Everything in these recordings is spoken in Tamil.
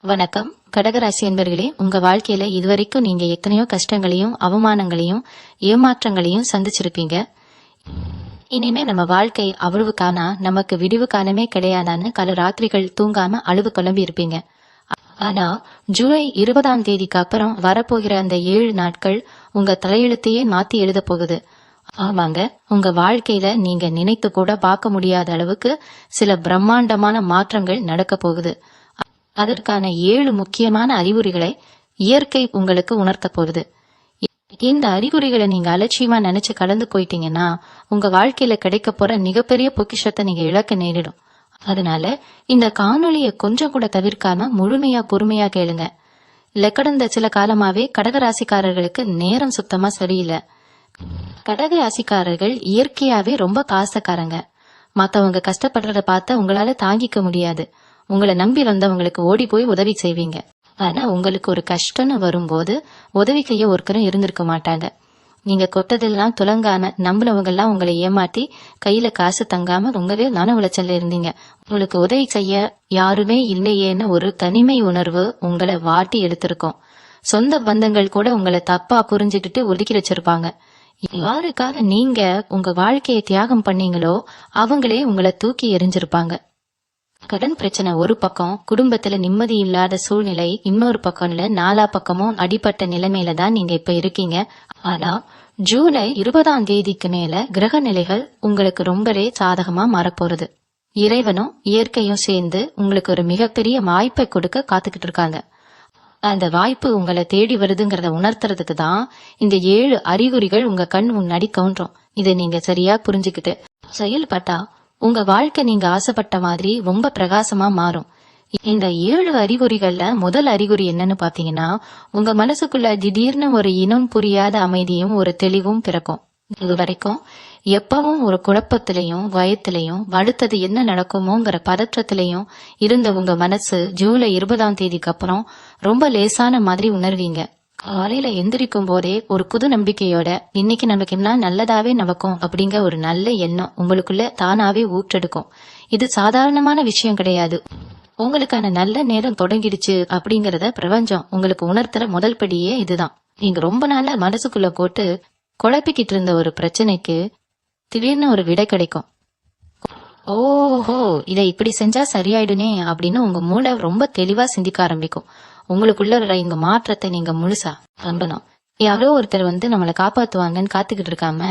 வணக்கம் கடகராசி என்பர்களே, உங்க வாழ்க்கையில இதுவரைக்கும் நீங்க எத்தனையோ கஷ்டங்களையும் அவமானங்களையும் ஏமாற்றங்களையும் சந்திச்சிருப்பீங்க. இனிமே நம்ம வாழ்க்கை அவ்வளவுக்கானா நமக்கு விடிவு காலமே கிடையாதான்னு பல ராத்திரிகள் தூங்காம அழுது குழம்பி இருப்பீங்க. ஆனா ஜூலை 20ஆம் தேதிக்கு அப்புறம் வரப்போகிற அந்த 7 நாட்கள் உங்க தலையெழுத்தையே மாத்தி எழுத போகுது. ஆமாங்க, உங்க வாழ்க்கையில நீங்க நினைத்து கூட பார்க்க முடியாத அளவுக்கு சில பிரம்மாண்டமான மாற்றங்கள் நடக்க போகுது. அதற்கான 7 முக்கியமான அறிகுறிகளை இயற்கை உங்களுக்கு உணர்த்த போகுது. இந்த அறிகுறிகளை நீங்க அலட்சியமா நினைச்சு கடந்து போயிட்டீங்கன்னா உங்க வாழ்க்கையில கிடைக்க போற மிகப்பெரிய பொக்கிஷத்தை நீங்க இழக்க நேரிடும். அதனால இந்த காணொலியை கொஞ்சம் கூட தவிர்க்காம முழுமையா பொறுமையா கேளுங்க. கடந்த சில காலமாவே கடகராசிக்காரர்களுக்கு நேரம் சுத்தமா சரியில்லை. கடக ராசிக்காரர்கள் இயற்கையாவே ரொம்ப பாசக்காரங்க. மத்தவங்க கஷ்டப்படுறத பார்த்த உங்களால தாங்கிக்க முடியாது. உங்களை நம்பி வந்தவங்களுக்கு ஓடி போய் உதவி செய்வீங்க. ஆனா உங்களுக்கு ஒரு கஷ்டம்னு வரும்போது உதவி செய்ய ஒருத்தரும் இருந்திருக்க மாட்டாங்க. நீங்க கொட்டதெல்லாம் துலங்காம நம்பினவங்க எல்லாம் உங்களை ஏமாத்தி கையில காசு தங்காம ரொம்பவே மன உளைச்சல்ல இருந்தீங்க. உங்களுக்கு உதவி செய்ய யாருமே இல்லையேன்னு ஒரு தனிமை உணர்வு உங்களை வாட்டி எடுத்திருக்கும். சொந்த பந்தங்கள் கூட உங்களை தப்பா புரிஞ்சுக்கிட்டு ஒதுக்கி வச்சிருப்பாங்க. யாருக்காக நீங்க உங்க வாழ்க்கையை தியாகம் பண்ணீங்களோ அவங்களே உங்களை தூக்கி எறிஞ்சிருப்பாங்க. கடன் பிரச்சனை ஒரு பக்கம், குடும்பத்துல நிம்மதி இல்லாத சூழ்நிலை இன்னொரு பக்கம்ல, நாலா பக்கமும் அடிப்பட்ட நிலைமையில தான் நீங்க இப்ப இருக்கீங்க. ஆனா ஜூலை 20ஆம் தேதிக்கு மேல கிரக நிலைகள் உங்களுக்கு ரொம்பவே சாதகமா மாறப்போறது. இறைவனும் இயற்கையும் சேர்ந்து உங்களுக்கு ஒரு மிகப்பெரிய வாய்ப்பை கொடுக்க காத்துக்கிட்டு இருக்காங்க. அந்த வாய்ப்பு உங்களை தேடி வருதுங்கிறத உணர்த்துறதுக்கு தான் இந்த 7 அறிகுறிகள் உங்க கண் முன்னாடி தோன்றும். இதை நீங்க சரியா புரிஞ்சுக்கிட்டு செயல்பட்டா உங்க வாழ்க்கை நீங்க ஆசைப்பட்ட மாதிரி ரொம்ப பிரகாசமா மாறும். இந்த 7 அறிகுறிகள்ல முதல் அறிகுறி என்னன்னு பாத்தீங்கன்னா, உங்க மனசுக்குள்ள திடீர்னு ஒரு இனம் புரியாத அமைதியும் ஒரு தெளிவும் பிறக்கும். இது வரைக்கும் எப்பவும் ஒரு குழப்பத்திலையும் பயத்திலையும் அடுத்தது என்ன நடக்குமோங்கிற பதற்றத்திலையும் இருந்த உங்க மனசு ஜூலை 20ஆம் தேதிக்கு அப்புறம் ரொம்ப லேசான மாதிரி உணர்வீங்க. காலையில எந்திரிக்கும் போதே ஒரு புது நம்பிக்கையோட இன்னைக்கு நமக்கு என்ன நல்லதாவே நடக்கும் அப்படிங்கிற ஒரு நல்ல எண்ணம் உங்களுக்குள்ள தானாவே ஊற்றெடுக்கும். இது சாதாரணமான விஷயம் கிடையாது. உங்களுக்கான நல்ல நேரம் தொடங்கிடுச்சு அப்படிங்கறத பிரபஞ்சம் உங்களுக்கு உணர்த்துற முதல் படியே இதுதான். நீங்க ரொம்ப நாளா மனசுக்குள்ள போட்டு குழப்பிக்கிட்டு இருந்த ஒரு பிரச்சனைக்கு திடீர்னு ஒரு விடை கிடைக்கும். ஓஹோ, இதை இப்படி செஞ்சா சரியாயிடுனே அப்படின்னு உங்க மூளை ரொம்ப தெளிவா சிந்திக்க ஆரம்பிக்கும். உங்களுக்குள்ள இந்த மாற்றத்தை நீங்க முழுசா நம்பணும். யாரோ ஒருத்தர் நம்மளை காப்பாத்துவாங்கன்னு காத்துக்கிட்டு இருக்காம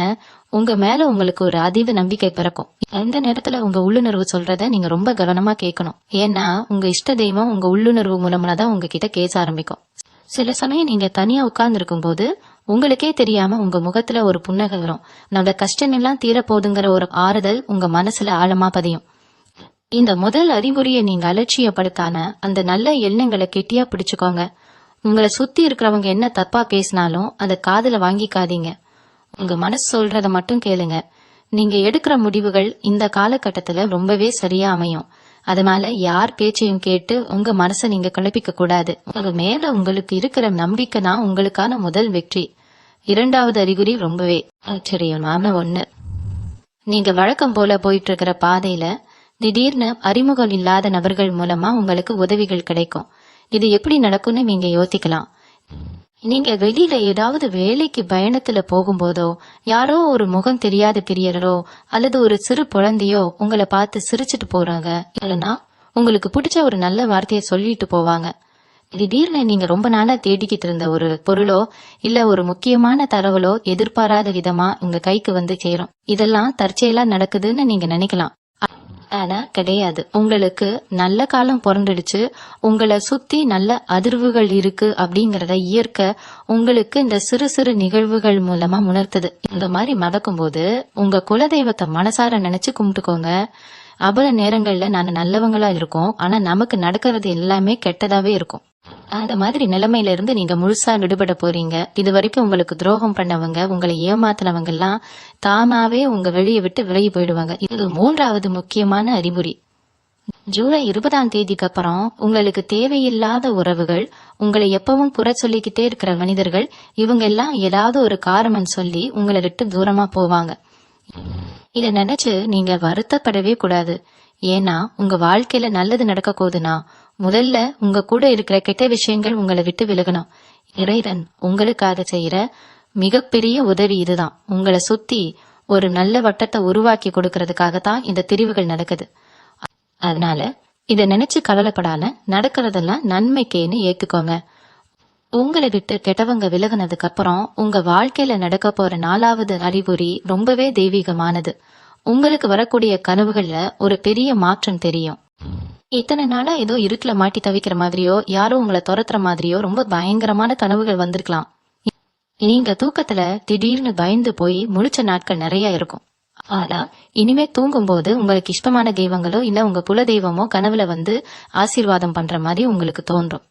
உங்க மேல உங்களுக்கு ஒரு அதீத நம்பிக்கை பிறக்கும். எந்த நேரத்துல உங்க உள்ளுணர்வு சொல்றத நீங்க ரொம்ப கவனமா கேட்கணும். ஏன்னா உங்க இஷ்ட தெய்வம் உங்க உள்ளுணர்வு மூலமா தான் உங்ககிட்ட கேச ஆரம்பிக்கும். சில சமயம் நீங்க தனியா உட்கார்ந்து இருக்கும் போது உங்களுக்கே தெரியாம உங்க முகத்துல ஒரு புன்னகை வரும். நம்ம கஷ்டம் எல்லாம் தீரப்போதுங்கிற ஒரு ஆறுதல் உங்க மனசுல ஆழமா பதியும். இந்த முதல் அறிகுறியை நீங்க அலட்சியப்படுத்தாம அந்த நல்ல எண்ணங்களை கெட்டியா பிடிச்சுக்கோங்க. உங்களை சுத்தி இருக்கிறவங்க என்ன தப்பா பேசினாலும் அதை காதுல வாங்கிக்காதீங்க. உங்க மனசு சொல்றத மட்டும் கேளுங்க. நீங்க எடுக்கிற முடிவுகள் இந்த காலகட்டத்துல ரொம்பவே சரியா அமையும். அதனால யார் பேச்சையும் கேட்டு உங்க மனசை நீங்க குழப்பிக்க கூடாது. உங்க மேல உங்களுக்கு இருக்கிற நம்பிக்கை தான் உங்களுக்கான முதல் வெற்றி. 2வது அறிகுறி ரொம்பவே ஆச்சரியமான ஒண்ணு. நீங்க வழக்கம் போல போயிட்டு இருக்கிற பாதையில திடீர்னு அறிமுகம் இல்லாத நபர்கள் மூலமா உங்களுக்கு உதவிகள் கிடைக்கும். இது எப்படி நடக்கும்னு நீங்க யோசிக்கலாம். நீங்க வெளியில ஏதாவது வேலைக்கு பயணத்துல போகும்போதோ யாரோ ஒரு முகம் தெரியாத பிரியரோ அல்லது ஒரு சிறு குழந்தையோ உங்களை பார்த்து சிரிச்சுட்டு போறாங்க, இல்லைன்னா உங்களுக்கு பிடிச்ச ஒரு நல்ல வார்த்தையை சொல்லிட்டு போவாங்க. திடீர்னு நீங்க ரொம்ப நாளா தேடிக்கிட்டு இருந்த ஒரு பொருளோ இல்ல ஒரு முக்கியமான தகவலோ எதிர்பாராத விதமா உங்க கைக்கு சேரும். இதெல்லாம் தற்செயலா நடக்குதுன்னு நீங்க நினைக்கலாம். ஆனா கிடையாது. உங்களுக்கு நல்ல காலம் பிறந்துடுச்சு. உங்களை சுத்தி நல்ல அதிர்வுகள் இருக்கு அப்படிங்கறத இயற்கை உங்களுக்கு இந்த சிறு சிறு நிகழ்வுகள் மூலமா உணர்த்துது. இந்த மாதிரி நடக்கும் போது உங்க குலதெய்வத்தை மனசார நினைச்சு கும்பிட்டுக்கோங்க. அபல நேரங்கள்ல நாங்க நல்லவங்களா இருக்கோம், ஆனா நமக்கு நடக்கிறது எல்லாமே கெட்டதாவே இருக்கும். அந்த மாதிரி நிலைமையில இருந்து நீங்க முழுசா விடுபட போறீங்க. இது வரைக்கும் உங்களுக்கு துரோகம் பண்ணவங்க, உங்களை ஏமாத்தினவங்க எல்லாம் தானாவே உங்க வெளியே விட்டு விலகி போயிடுவாங்க. இது 3வது முக்கியமான அறிகுறி. ஜூலை 20ஆம் தேதிக்கு அப்புறம் உங்களுக்கு தேவையில்லாத உறவுகள், உங்களை எப்பவும் குறை சொல்லிக்கிட்டே இருக்கிற மனிதர்கள், இவங்க எல்லாம் ஏதாவது ஒரு காரணம் சொல்லி உங்களை விட்டு தூரமா போவாங்க. இத நினைச்சு நீங்க வருத்தப்படவே கூடாது. ஏன்னா உங்க வாழ்க்கையில நல்லது நடக்க போகுதுன்னா முதல்ல உங்க கூட இருக்கிற கெட்ட விஷயங்கள் உங்களை விட்டு விலகணும். இறைவன் உங்களுக்காக செய்யற மிகப்பெரிய உதவி இதுதான். உங்களை சுத்தி ஒரு நல்ல வட்டத்தை உருவாக்கி கொடுக்கறதுக்காகத்தான் இந்த திரிவுகள் நடக்குது. அதனால இத நினைச்சு கவலைப்படாம நடக்கிறதெல்லாம் நன்மைக்கேன்னு ஏத்துக்கோங்க. உங்களை விட்டு கெட்டவங்க விலகினதுக்கு அப்புறம் உங்க வாழ்க்கையில நடக்க போற 4வது அறிகுறி ரொம்பவே தெய்வீகமானது. உங்களுக்கு வரக்கூடிய கனவுகள்ல ஒரு பெரிய மாற்றம் தெரியும். இத்தனை நாளா ஏதோ இருட்டுல மாட்டி தவிக்கிற மாதிரியோ யாரோ உங்களை துரத்துற மாதிரியோ ரொம்ப பயங்கரமான கனவுகள் வந்திருக்கலாம். நீங்க தூக்கத்துல திடீர்னு பயந்து போய் முழிச்ச நாட்கள் நிறைய இருக்கும். ஆனா இனிமே தூங்கும் போது உங்களுக்கு இஷ்டமான தெய்வங்களோ இல்ல உங்க குல தெய்வமோ கனவுல வந்து ஆசீர்வாதம் பண்ற மாதிரி உங்களுக்கு தோன்றும்.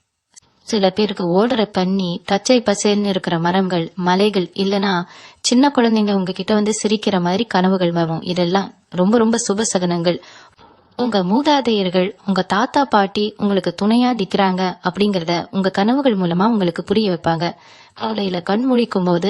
சில பேருக்கு ஓடுற பன்னி, பச்சை பசேல்னு இருக்கிற மரங்கள், மலைகள், இல்லனா சின்ன குழந்தைங்க உங்ககிட்ட வந்து சிரிக்கிற மாதிரி கனவுகள் வரும். இதெல்லாம் ரொம்ப ரொம்ப சுப சகனங்கள். உங்க மூதாதையர்கள், உங்க தாத்தா பாட்டி உங்களுக்கு துணையா நிக்கிறாங்க அப்படிங்கறத உங்க கனவுகள் மூலமா உங்களுக்கு புரிய வைப்பாங்க. காலையில கண் முழிக்கும் போது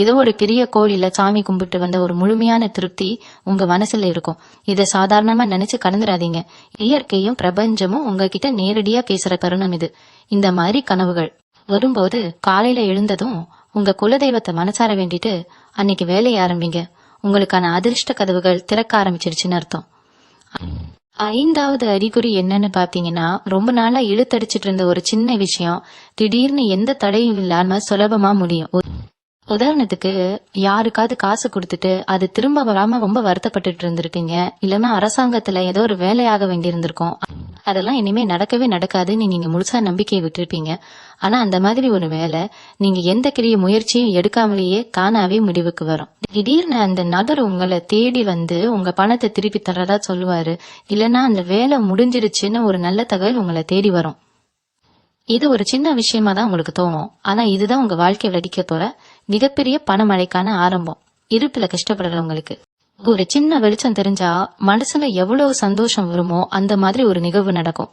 ஏதோ ஒரு பெரிய கோயில சாமி கும்பிட்டு வந்த ஒரு முழுமையான திருப்தி உங்க மனசுல இருக்கும். இத சாதாரணமா நினைச்சு கடந்துடாதீங்க. இயற்கையும் பிரபஞ்சமும் உங்ககிட்ட நேரடியா பேசுற தருணம் இது. இந்த மாதிரி கனவுகள் வரும்போது காலையில எழுந்ததும் உங்க குலதெய்வத்தை மனசார வேண்டிட்டு அன்னைக்கு வேலையை ஆரம்பிங்க. உங்களுக்கான அதிர்ஷ்ட கதவுகள் திறக்க ஆரம்பிச்சிருச்சுன்னு அர்த்தம். 5வது அறிகுறி என்னன்னு பாத்தீங்கன்னா, ரொம்ப நாளா இழுத்தடிச்சிட்டு இருந்த ஒரு சின்ன விஷயம் திடீர்னு எந்த தடையும் இல்லாம சுலபமா முடியும். உதாரணத்துக்கு யாருக்காவது காசு கொடுத்துட்டு அது திரும்ப வராம ரொம்ப வருத்தப்பட்டுட்டு இருந்திருப்பீங்க. இல்லன்னா அரசாங்கத்துல ஏதோ ஒரு வேலையாக வேண்டி இருந்திருக்கும். அதெல்லாம் இனிமே நடக்கவே நடக்காதுன்னு நீங்க முழுசா நம்பிக்கையை விட்டுருப்பீங்க. ஆனா அந்த மாதிரி ஒரு வேலை நீங்க எந்த கிரிய முயற்சியும் எடுக்காமலேயே தானாவே முடிவுக்கு வரும். திடீர்னு அந்த நபர் உங்களை தேடி வந்து உங்க பணத்தை திருப்பி தர்றதா சொல்லுவாரு. இல்லன்னா அந்த வேலை முடிஞ்சிருச்சுன்னு ஒரு நல்ல தகவல் உங்களை தேடி வரும். இது ஒரு சின்ன விஷயமா தான் உங்களுக்கு தோணும். ஆனா இதுதான் உங்க வாழ்க்கையை வெடிக்க போற மிகப்பெரிய பணமழைக்கான ஆரம்பம். இருட்டுல கஷ்டப்படுறவங்களுக்கு ஒரு சின்ன வெளிச்சம் தெரிஞ்சா மனசுல எவ்வளவு சந்தோஷம் வருமோ அந்த மாதிரி ஒரு நிகழ்வு நடக்கும்.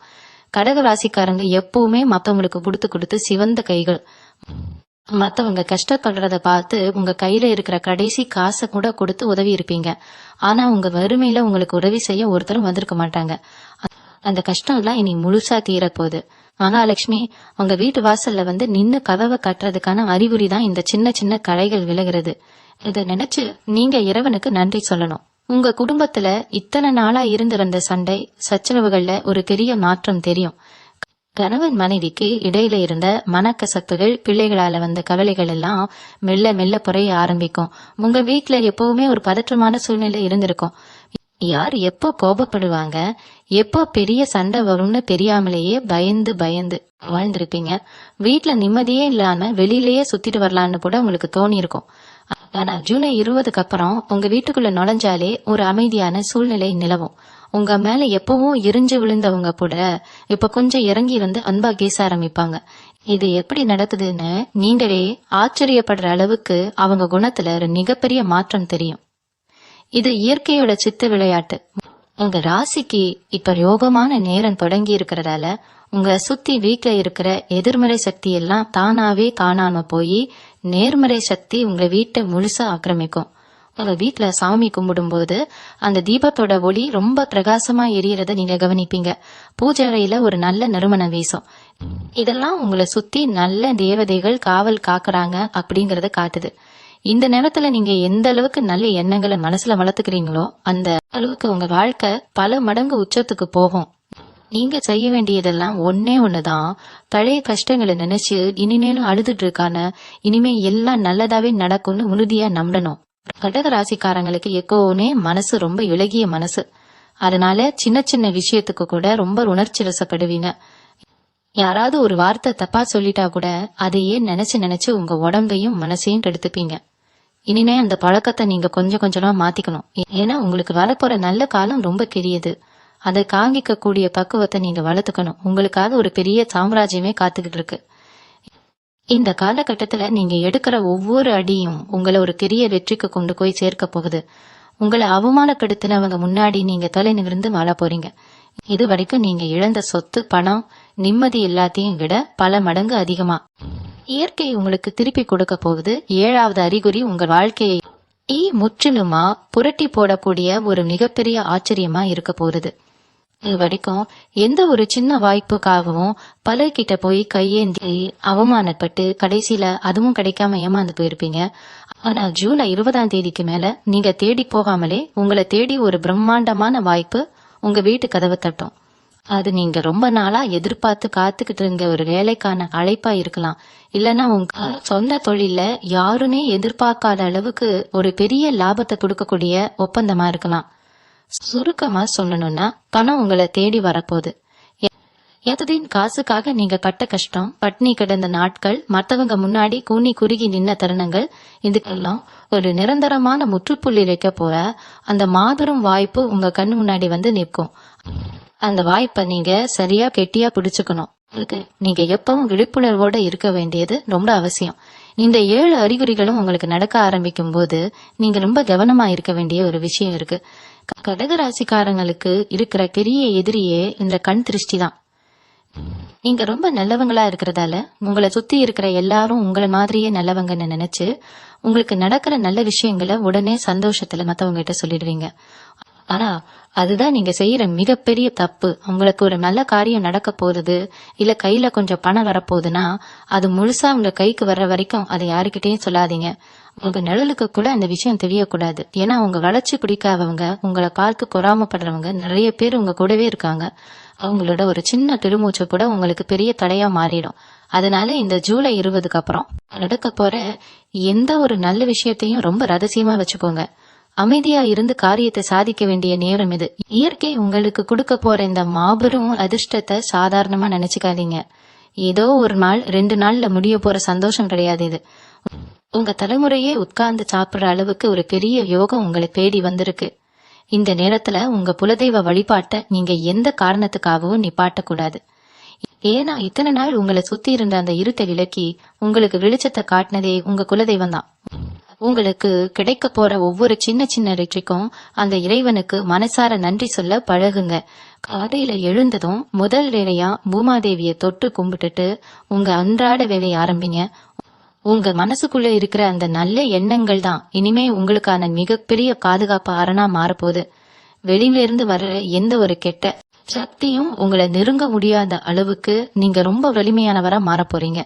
கடக ராசிக்காரங்க எப்பவுமே மத்தவங்களுக்கு கொடுத்து கொடுத்து சிவந்த கைகள். மத்தவங்க கஷ்டப்படுறத பார்த்து உங்க கையில இருக்கிற கடைசி காசை கூட கொடுத்து உதவி இருப்பீங்க. ஆனா உங்க வறுமையில உங்களுக்கு உதவி செய்ய ஒருத்தரும் வந்திருக்க மாட்டாங்க. அந்த கஷ்டம் எல்லாம் இனி முழுசா தீரப்போகுது. மகாலட்சுமி உங்க வீட்டு வாசல்ல வந்து நின்னு கதவை கட்டுறதுக்கான அறிகுறி தான் இந்த சின்ன சின்ன களைகள் விலகிறது. இத நினைச்சு நீங்க இறைவனுக்கு நன்றி சொல்லணும். உங்க குடும்பத்துல இத்தனை நாளா இருந்து வந்த சண்டை சச்சரவுகள்ல ஒரு பெரிய மாற்றம் தெரியும். கணவன் மனைவிக்கு இடையில இருந்த மனக்கசப்புகள், பிள்ளைகளால வந்த கவலைகள் எல்லாம் மெல்ல மெல்ல குறைய ஆரம்பிக்கும். உங்க வீட்டுல எப்பவுமே ஒரு பதற்றமான சூழ்நிலை இருந்திருக்கும். யார் எப்போ கோபப்படுவாங்க, எப்போ பெரிய சண்டை வரும்னு தெரியாமலேயே பயந்து பயந்து வாழ்ந்திருப்பீங்க. வீட்டுல நிம்மதியே இல்லாம வெளியிலேயே சுத்திட்டு வரலான்னு கூட உங்களுக்கு தோணி இருக்கும். ஆனா ஜூலை 20க்கு அப்புறம் உங்க வீட்டுக்குள்ள நுழைஞ்சாலே ஒரு அமைதியான சூழ்நிலை நிலவும். உங்க மேல எப்பவும் எரிஞ்சு விழுந்தவங்க கூட இப்ப கொஞ்சம் இறங்கி வந்து அன்பா கேச ஆரம்பிப்பாங்க. இது எப்படி நடக்குதுன்னு நீங்களே ஆச்சரியப்படுற அளவுக்கு அவங்க குணத்துல ஒரு மிகப்பெரிய மாற்றம் தெரியும். இது இயற்கையோட சித்த விளையாட்டு. உங்க ராசிக்கு இப்ப யோகமான நேரம் தொடங்கி இருக்கிறதால உங்க சுத்தி வீட்டுல இருக்கிற எதிர்மறை சக்தி எல்லாம் தானாவே காணாம போய் நேர்மறை சக்தி உங்க வீட்டை முழுசா ஆக்கிரமிக்கும். உங்க வீட்டுல சாமி கும்பிடும் போது அந்த தீபத்தோட ஒளி ரொம்ப பிரகாசமா எரியறத நீங்க கவனிப்பீங்க. பூஜை அறையில ஒரு நல்ல நறுமணம் வீசும். இதெல்லாம் உங்களை சுத்தி நல்ல தேவதைகள் காவல் காக்குறாங்க அப்படிங்கறத காட்டுது. இந்த நேரத்துல நீங்க எந்த அளவுக்கு நல்ல எண்ணங்களை மனசுல வளர்த்துக்கிறீங்களோ அந்த அளவுக்கு உங்க வாழ்க்கை பல மடங்கு உச்சத்துக்கு போகும். நீங்க செய்ய வேண்டியதெல்லாம் ஒண்ணுதான். பழைய கஷ்டங்களை நினைச்சு இனிமேலும் அழுதுட்டு இருக்கான, இனிமே எல்லாம் நல்லதாவே நடக்கும்னு உறுதியா நம்பணும். கடக ராசிக்காரங்களுக்கு எப்பவுமே மனசு ரொம்ப இளகிய மனசு. அதனால சின்ன சின்ன விஷயத்துக்கு கூட ரொம்ப உணர்ச்சி வசப்படுவீங்க. யாராவது ஒரு வார்த்தை தப்பா சொல்லிட்டா கூட அதையே நினைச்சு நினைச்சு உங்க உடம்பையும் மனசையும் கெடுத்துப்பீங்க. இனிமே அந்த பழக்கத்தை நீங்க கொஞ்சம் கொஞ்சமா மாத்திக்கணும். ஏன்னா உங்களுக்கு வரப்போற நல்ல காலம் ரொம்ப பெரியது. அதை காங்கிக்க கூடிய பக்குவத்தை நீங்க வளர்த்துக்கணும். உங்களுக்காக ஒரு பெரிய சாம்ராஜ்யமே காத்துக்கிட்டு இருக்கு. இந்த காலகட்டத்துல நீங்க எடுக்கிற ஒவ்வொரு அடியும் உங்களை ஒரு பெரிய வெற்றிக்கு கொண்டு போய் சேர்க்க போகுது. உங்களை அவமானப்படுத்தினவங்க முன்னாடி நீங்க தலை நிமிர்ந்து வாழ போறீங்க. இது வரைக்கும் நீங்க இழந்த சொத்து, பணம், நிம்மதி எல்லாத்தையும் விட பல மடங்கு அதிகமா இயற்கை உங்களுக்கு திருப்பி கொடுக்க போகுது. 7வது அறிகுறி உங்க வாழ்க்கையை முற்றிலுமா புரட்டி போடக்கூடிய ஒரு மிகப்பெரிய ஆச்சரியமா இருக்க போகுது. இது வரைக்கும் எந்த ஒரு சின்ன வாய்ப்புக்காகவும் பலர்கிட்ட போய் கையேந்தி அவமானப்பட்டு கடைசியில அதுவும் கிடைக்காம ஏமாந்து போயிருப்பீங்க. ஆனா ஜூலை 20ஆம் தேதிக்கு மேல நீங்க தேடி போகாமலே உங்களை தேடி ஒரு பிரம்மாண்டமான வாய்ப்பு உங்க வீட்டு கதவை தட்டும். அது நீங்க ரொம்ப நாளா எதிர்பார்த்து காத்துக்கிட்டு இருந்த ஒரு வேலைக்கான அழைப்பா இருக்கலாம். இல்லைன்னா உங்க சொந்த தொழில யாருமே எதிர்பார்க்காத அளவுக்கு ஒரு பெரிய லாபத்தை கொடுக்கக்கூடிய ஒப்பந்தமா இருக்கலாம். சுருக்கமா சொல்லணும்னா பணம் உங்களை தேடி வரப்போகுது. எததின் காசுக்காக நீங்க பட்ட கஷ்டம், பட்னி கிடந்த நாட்கள், மத்தவங்க முன்னாடி கூனி குறுகி நின்ன தருணங்கள், இதுக்கெல்லாம் ஒரு நிரந்தரமான முற்றுப்புள்ளி வைக்க போற அந்த மாபெரும் வாய்ப்பு உங்க கண்ணு முன்னாடி வந்து நிற்கும். அந்த வாய்ப்பை நீங்க சரியா கெட்டியா பிடிச்சுக்கணும். அதுக்கு நீங்க எப்பவும் விழிப்புணர்வோட இருக்க வேண்டியது ரொம்ப அவசியம். இந்த 7 அறிகுறிகளும் உங்களுக்கு நடக்க ஆரம்பிக்கும் போது நீங்க ரொம்ப கவனமா இருக்க வேண்டிய ஒரு விஷயம் இருக்கு. கடகராசிக்காரங்களுக்கு இருக்கிற பெரிய எதிரியே இந்த கண் திருஷ்டி தான். நீங்க ரொம்ப நல்லவங்களா இருக்கிறதால உங்களை சுத்தி இருக்கிற எல்லாரும் உங்களை மாதிரியே நல்லவங்கன்னு நினைச்சு உங்களுக்கு நடக்கிற நல்ல விஷயங்களை உடனே சந்தோஷத்துல மத்தவங்க கிட்ட சொல்லிடுவீங்க. ஆனா அதுதான் நீங்க செய்யற மிகப்பெரிய தப்பு. உங்களுக்கு ஒரு நல்ல காரியம் நடக்க போகுது, இல்ல கையில கொஞ்சம் பணம் வரப்போகுதுன்னா அது முழுசா உங்க கைக்கு வர்ற வரைக்கும் அதை யாருக்கிட்டையும் சொல்லாதீங்க. உங்க நிழலுக்கு கூட அந்த விஷயம் தெரியக்கூடாது. ஏன்னா உங்க வளர்ச்சி பிடிக்காதவங்க, உங்களை பார்த்து பொறாமப்படுறவங்க நிறைய பேர் உங்க கூடவே இருக்காங்க. அவங்களோட ஒரு சின்ன திருமூச்சு கூட உங்களுக்கு பெரிய தடையா மாறிடும். அதனால இந்த ஜூலை 20க்கு அப்புறம் நடக்க போற எந்த ஒரு நல்ல விஷயத்தையும் ரொம்ப ரகசியமா வச்சுக்கோங்க. அமைதியா இருந்து காரியத்தை சாதிக்க வேண்டிய நேரம் இது. இயற்கை உங்களுக்கு கொடுக்க போற இந்த மாபெரும் அதிர்ஷ்டத்தை சாதாரணமா நினைச்சுக்காதீங்க. ஏதோ ஒரு நாள் 2 நாள்ல முடிய போற சந்தோஷம் கிடையாது இது. உங்க தலைமுறையே உட்கார்ந்து சாப்பிடுற அளவுக்கு ஒரு பெரிய யோகம் உங்களை தேடி வந்திருக்கு. இந்த நேரத்துல உங்க குலதெய்வ வழிபாட்டை நீங்க எந்த காரணத்துக்காகவும் நிப்பாட்டக்கூடாது. ஏன்னா இத்தனை நாள் உங்களை சுத்தி இருந்த அந்த இருட்டை விலக்கி உங்களுக்கு வெளிச்சத்தை காட்டினதே உங்க குலதெய்வம் தான். உங்களுக்கு கிடைக்க போற ஒவ்வொரு சின்ன சின்ன வெற்றிக்கும் அந்த இறைவனுக்கு மனசார நன்றி சொல்ல பழகுங்க. காலையில எழுந்ததும் முதல் வேலையா பூமாதேவியை தொட்டு கும்பிட்டுட்டு உங்க அன்றாட வேலையை ஆரம்பிங்க. உங்க மனசுக்குள்ள இருக்கிற அந்த நல்ல எண்ணங்கள் தான் இனிமே உங்களுக்கான மிகப்பெரிய பாதுகாப்பு அரணா மாறப்போகுது. வெளியில இருந்து வர்ற எந்த ஒரு கெட்ட சக்தியும் உங்களை நெருங்க முடியாத அளவுக்கு நீங்க ரொம்ப வலிமையானவரா மாற போறீங்க.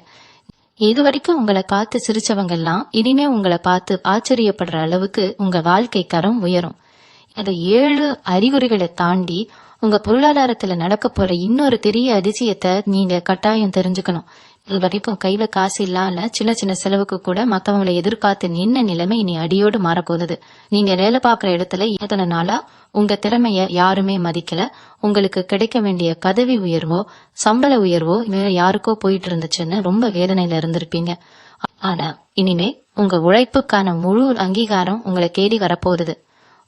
இது வரைக்கும் உங்களை பார்த்து சிரிச்சவங்க எல்லாம் இனிமே உங்களை பார்த்து ஆச்சரியப்படுற அளவுக்கு உங்க வாழ்க்கை தரம் உயரும். அந்த 7 அறிகுறிகளை தாண்டி உங்க பொருளாதாரத்துல நடக்க போற இன்னொரு பெரிய அதிசயத்தை நீங்க கட்டாயம் தெரிஞ்சுக்கணும். இது வரைக்கும் கையில காசு இல்லாம சின்ன சின்ன செலவுக்கு கூட மத்தவங்களை எதிர்பார்த்து நின்ன நிலைமை இனி அடியோடு மாறப்போகுது. நீங்க வேலை பார்க்குற இடத்துல எத்தனை நாளா உங்க திறமைய யாருமே மதிக்கல. உங்களுக்கு கிடைக்க வேண்டிய பதவி உயர்வோ சம்பள உயர்வோ வேற யாருக்கோ போயிட்டு இருந்துச்சுன்னு ரொம்ப வேதனையில இருந்திருப்பீங்க. ஆனா இனிமே உங்க உழைப்புக்கான முழு அங்கீகாரம் உங்களை தேடி வரப்போகுது.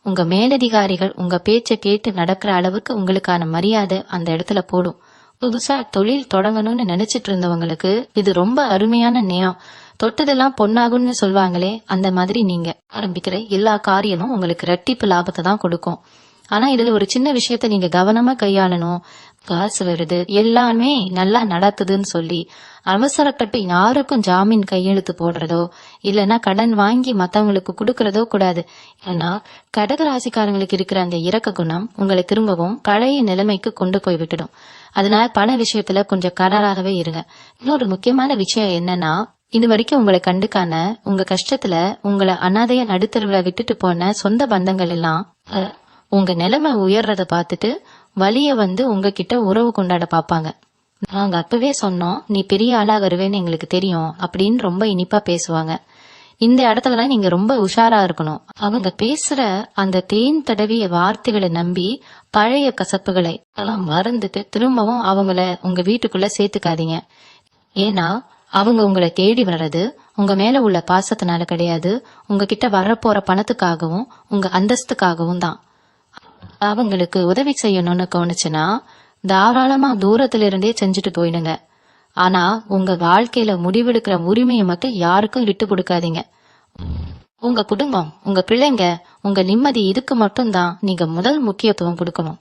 உங்க மேலதிகாரிகள் உங்க பேச்சை கேட்டு நடக்கிற அளவுக்கு உங்களுக்கான மரியாதை அந்த இடத்துல போடும். புதுசா தொழில் தொடங்கணும்னு நினைச்சிட்டு இருந்தவங்களுக்கு இது ரொம்ப அருமையான நேரம். தொட்டதெல்லாம் பொன்னாகும்னு சொல்வாங்களே, அந்த மாதிரி நீங்க ஆரம்பிக்கிற எல்லா காரியமும் உங்களுக்கு ரெட்டிப்பு லாபத்தை தான் கொடுக்கும். ஆனா இதுல ஒரு சின்ன விஷயத்த நீங்க கவனமா கையாளணும். காசு வருது, எல்லாமே நல்லா நடக்குதுன்னு சொல்லி அவசரப்பட்டு யாருக்கும் ஜாமீன் கையெழுத்து போடுறதோ இல்லைன்னா கடன் வாங்கி மத்தவங்களுக்கு கொடுக்கறதோ கூடாது. ஏன்னா கடகராசிக்காரங்களுக்கு இருக்கிற அந்த இரக்க குணம் உங்களை திரும்பவும் பழைய நிலைமைக்கு கொண்டு போய் விட்டுடும். அதனால பண விஷயத்துல கொஞ்சம் கராராகவே இருங்க. இன்னொரு முக்கியமான விஷயம் என்னன்னா, இது வரைக்கும் உங்களை கண்டுக்கான உங்க கஷ்டத்துல உங்களை அனாதைய நடுத்தருவுல விட்டுட்டு போன சொந்த பந்தங்கள் எல்லாம் உங்க நிலைமை உயர்றத பார்த்துட்டு வலிய வந்து உங்ககிட்ட உறவு கொண்டாட பாப்பாங்க. நாங்க அப்பவே சொன்னோம், நீ பெரிய ஆளா வருவேன்னு எங்களுக்கு தெரியும் அப்படின்னு ரொம்ப இனிப்பா பேசுவாங்க. இந்த இடத்துலதான் நீங்க ரொம்ப உஷாரா இருக்கணும். அவங்க பேசுற அந்த தேன் தடவிய வார்த்தைகளை நம்பி பழைய கசப்புகளை எல்லாம் மறந்துட்டு திரும்பவும் அவங்கள உங்க வீட்டுக்குள்ள சேர்த்துக்காதீங்க. ஏன்னா அவங்க உங்களை தேடி வர்றது உங்க மேல உள்ள பாசத்தினால கிடையாது, உங்ககிட்ட வரப்போற பணத்துக்காகவும் உங்க அந்தஸ்துக்காகவும் தான். அவங்களுக்கு உதவி செய்யணும்னு தோணுச்சுன்னா தாராளமா தூரத்துல இருந்தே செஞ்சுட்டு போயிடுங்க. ஆனா உங்க வாழ்க்கையில முடிவெடுக்கிற உரிமையை மட்டும் யாருக்கும் விட்டு கொடுக்காதீங்க. உங்க குடும்பம், உங்க பிள்ளைங்க, உங்க நிம்மதி, இதுக்கு மட்டும்தான் நீங்க முதல் முக்கியத்துவம் கொடுக்கணும்.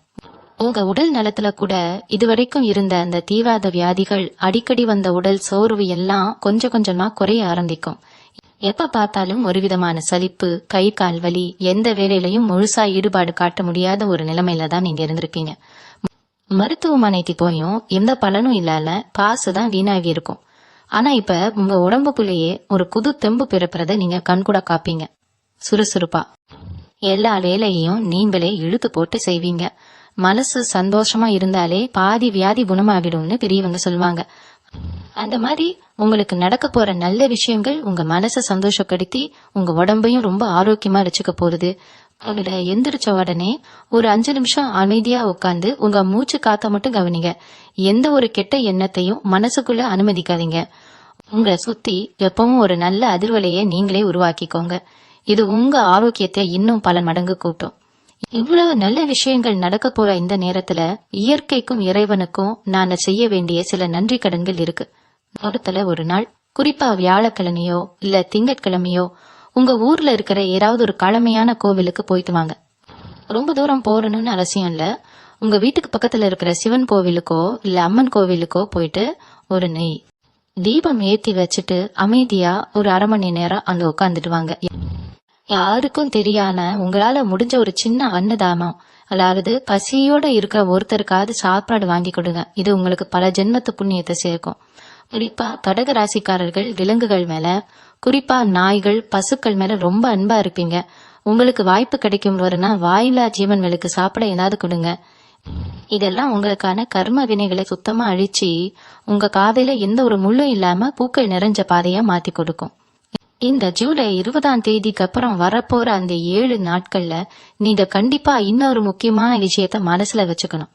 உங்க உடல் நலத்துல கூட இதுவரைக்கும் இருந்த அந்த தீவிர வியாதிகள், அடிக்கடி வந்த உடல் சோர்வு எல்லாம் கொஞ்சம் கொஞ்சமா குறைய ஆரம்பிக்கும். எப்ப பார்த்தாலும் ஒரு விதமான சலிப்பு, கை கால் வலி, எந்த வேலையிலையும் முழுசா ஈடுபாடு காட்ட முடியாத ஒரு நிலைமையில தான் நீங்க இருந்திருப்பீங்க. மருத்துவமனைக்கு போயும் எந்த பலனும் இல்லாம காசுதான் வீணாகி இருக்கும். ஆனா இப்ப உங்க உடம்புக்குள்ளேயே ஒரு புது தெம்பு பிறப்புறத நீங்க கண்கூட காப்பீங்க. சுறுசுறுப்பா எல்லா வேலையையும் நீங்களே இழுத்து போட்டு செய்வீங்க. மனசு சந்தோஷமா இருந்தாலே பாதி வியாதி குணமாகிடும்னு பெரியவங்க சொல்லுவாங்க. அந்த மாதிரி உங்களுக்கு நடக்க போற நல்ல விஷயங்கள் உங்க மனசை சந்தோஷப்படுத்தி உங்க உடம்பையும் ரொம்ப ஆரோக்கியமா வச்சுக்க போகுது. உங்களோட எந்திரிச்ச உடனே ஒரு 5 நிமிஷம் அமைதியா உட்கார்ந்து உங்க மூச்சு காத்த மட்டும் கவனிங்க. எந்த ஒரு கெட்ட எண்ணத்தையும் மனசுக்குள்ள அனுமதிக்காதீங்க. உங்களை சுத்தி எப்பவும் ஒரு நல்ல அதிர்வலையை நீங்களே உருவாக்கிக்கோங்க. இது உங்க ஆரோக்கியத்தை இன்னும் பல மடங்கு கூட்டும். இவ்வளவு நல்ல விஷயங்கள் நடக்க போற இந்த நேரத்துல இயற்கைக்கும் இறைவனுக்கும் நான் செய்ய வேண்டிய சில நன்றி கடன்கள் இருக்கு. வாரத்துல ஒரு நாள், குறிப்பா வியாழக்கிழமையோ இல்ல திங்கட்கிழமையோ உங்க ஊர்ல இருக்கிற ஏதாவது ஒரு பழமையான கோவிலுக்கு போயிட்டு வாங்க. ரொம்ப தூரம் போறணும்னு அவசியம் இல்ல. உங்க வீட்டுக்கு பக்கத்துல இருக்கிற சிவன் கோவிலுக்கோ இல்ல அம்மன் கோவிலுக்கோ போயிட்டு ஒரு நெய் தீபம் ஏத்தி வச்சுட்டு அமைதியா ஒரு 1/2 மணி நேரம் அங்க உட்காந்துட்டு வாங்க. யாருக்கும் தெரியாம உங்களால முடிஞ்ச ஒரு சின்ன அன்னதானம், அதாவது பசியோட இருக்கிற ஒருத்தருக்காவது சாப்பாடு வாங்கி கொடுங்க. இது உங்களுக்கு பல ஜென்மத்து புண்ணியத்தை சேர்க்கும். குறிப்பா கடக ராசிக்காரர்கள் விலங்குகள் மேல, குறிப்பா நாய்கள் பசுக்கள் மேல ரொம்ப அன்பா இருப்பீங்க. உங்களுக்கு வாய்ப்பு கிடைக்கும் போதுனா வாயிலா ஜீவன்களுக்கு சாப்பிட ஏதாவது கொடுங்க. இதெல்லாம் உங்களுக்கான கர்ம வினைகளை சுத்தமா அழிச்சு உங்க காதையில எந்த ஒரு முள்ளும் இல்லாம பூக்கள் நிறைஞ்ச பாதையா மாத்தி கொடுக்கும். இந்த ஜூலை 20ஆம் தேதிக்கு அப்புறம் வரப்போற அந்த 7 நாட்கள்ல நீங்க கண்டிப்பா இன்னொரு முக்கியமான விஷயத்த மனசுல வச்சுக்கணும்.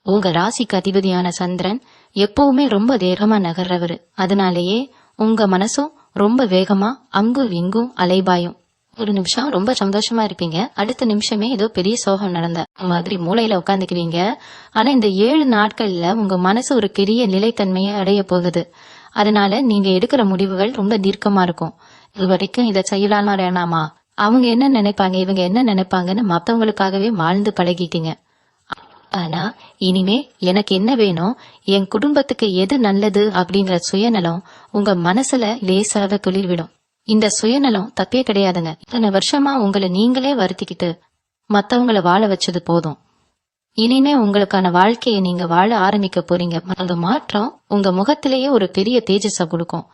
உங்க ராசிக்கு அதிபதியான சந்திரன் எப்பவுமே ரொம்ப வேகமா நகர்றவரு. அதனாலேயே உங்க மனசும் ரொம்ப வேகமா அங்கும் இங்கும் அலைபாயும். ஒரு நிமிஷம் ரொம்ப சந்தோஷமா இருப்பீங்க, அடுத்த நிமிஷமே ஏதோ பெரிய சோகம் நடந்த மாதிரி மூளையில உட்காந்துக்குவீங்க. ஆனா இந்த 7 நாட்கள்ல உங்க மனசு ஒரு பெரிய நிலைத்தன்மையை அடைய போகுது. அதனால நீங்க எடுக்கிற முடிவுகள் ரொம்ப தீர்க்கமா இருக்கும். இது வரைக்கும் இதை செய்யலாமா வேணாமா, அவங்க என்ன நினைப்பாங்க இவங்க என்ன நினைப்பாங்கன்னு மத்தவங்களுக்காகவே வாழ்ந்து பழகிட்டீங்க. ஆனா இனிமே எனக்கு என்ன வேணும், என் குடும்பத்துக்கு எது நல்லது அப்படிங்கிற சுயநலம் உங்க மனசுல லேசாக துளிர் விடும். இந்த சுயநலம் தப்பே கிடையாதுங்க. இத்தனை வருஷமா உங்களை நீங்களே வருத்திக்கிட்டு மத்தவங்களை வாழ வச்சது போதும். இனிமே உங்களுக்கான வாழ்க்கையை நீங்க வாழ ஆரம்பிக்க போறீங்க. அந்த மாற்றம் உங்க முகத்திலேயே ஒரு பெரிய தேஜஸ கொடுக்கும்.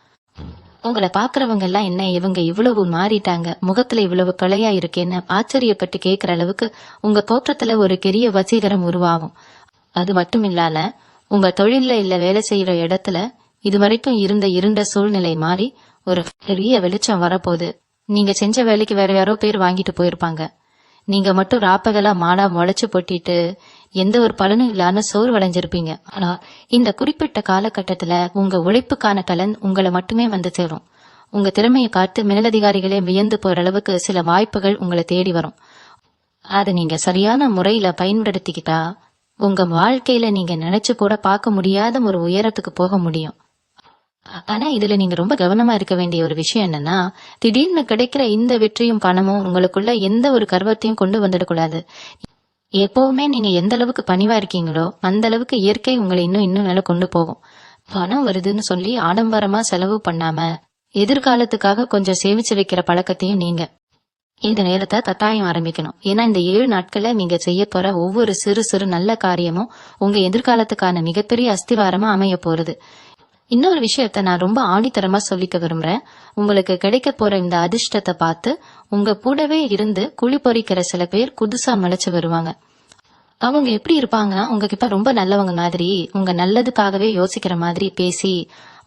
உங்களை பாக்குறவங்க எல்லாம் என்ன இவங்க இவ்வளவு மாறிட்டாங்க, முகத்துல இவ்வளவு கலையா இருக்கேன்னு ஆச்சரியப்பட்டு கேட்கிற அளவுக்கு உங்க தோற்றத்துல ஒரு பெரிய வசீகரம் உருவாகும். அது மட்டும் இல்லாம உங்க தொழில்ல இல்ல வேலை செய்யற இடத்துல இது வரைக்கும் இருந்த இருண்ட சூழ்நிலை மாறி ஒரு பெரிய வெளிச்சம் வரப்போகுது. நீங்க செஞ்ச வேலைக்கு வேற யாரோ பேர் வாங்கிட்டு போயிருப்பாங்க. நீங்க மட்டும் ராப்பகலா மாடா முளைச்சு போட்டிட்டு எந்த ஒரு பலனும் இல்லாம சோர்வடைஞ்சிருப்பீங்க. ஆனா இந்த குறிப்பிட்ட காலகட்டத்துல உங்க உழைப்புக்கான பலன் உங்களை மட்டுமே வந்து சேரும். உங்க திறமையை காட்டு மேலதிகாரிகளே வியந்து போற அளவுக்கு சில வாய்ப்புகள் உங்களை தேடி வரும். அதை நீங்க சரியான முறையில பயன்படுத்திக்கிட்டா உங்க வாழ்க்கையில நீங்க நினைச்சு கூட பார்க்க முடியாத ஒரு உயரத்துக்கு போக முடியும். ஆனா இதுல நீங்க ரொம்ப கவனமா இருக்க வேண்டிய ஒரு விஷயம் என்னன்னா, திடீர்னு கிடைக்கிற இந்த வெற்றியும் பணமும் உங்களுக்குள்ள எந்த ஒரு கர்வத்தையும் கொண்டு வந்துடக்கூடாது. எப்பவுமே நீங்க எந்த அளவுக்கு பணிவா இருக்கீங்களோ அந்த அளவுக்கு இயற்கை உங்களை இன்னும் மேல கொண்டு போகும். பணம் வருதுன்னு சொல்லி ஆடம்பரமா செலவு பண்ணாம எதிர்காலத்துக்காக கொஞ்சம் சேமிச்சு வைக்கிற பழக்கத்தையும் நீங்க இந்த நேரத்தை கட்டாயம் ஆரம்பிக்கணும். ஏன்னா இந்த 7 நாட்கள்ல நீங்க செய்ய போற ஒவ்வொரு சிறு சிறு நல்ல காரியமும் உங்க எதிர்காலத்துக்கான மிகப்பெரிய அஸ்திவாரமா அமைய போறது. இன்னொரு விஷயத்த நான் ரொம்ப ஆணித்தரமா சொல்லிக்க விரும்புறேன். உங்களுக்கு கிடைக்க போற இந்த அதிர்ஷ்டத்தை பார்த்து உங்க கூடவே இருந்து குழி பொறிக்கிற சில பேர் புதுசா முளைச்சு வருவாங்க. அவங்க எப்படி இருப்பாங்கன்னா, உங்ககிட்ட ரொம்ப நல்லவங்க மாதிரி, உங்க நல்லதுக்காகவே யோசிக்கிற மாதிரி பேசி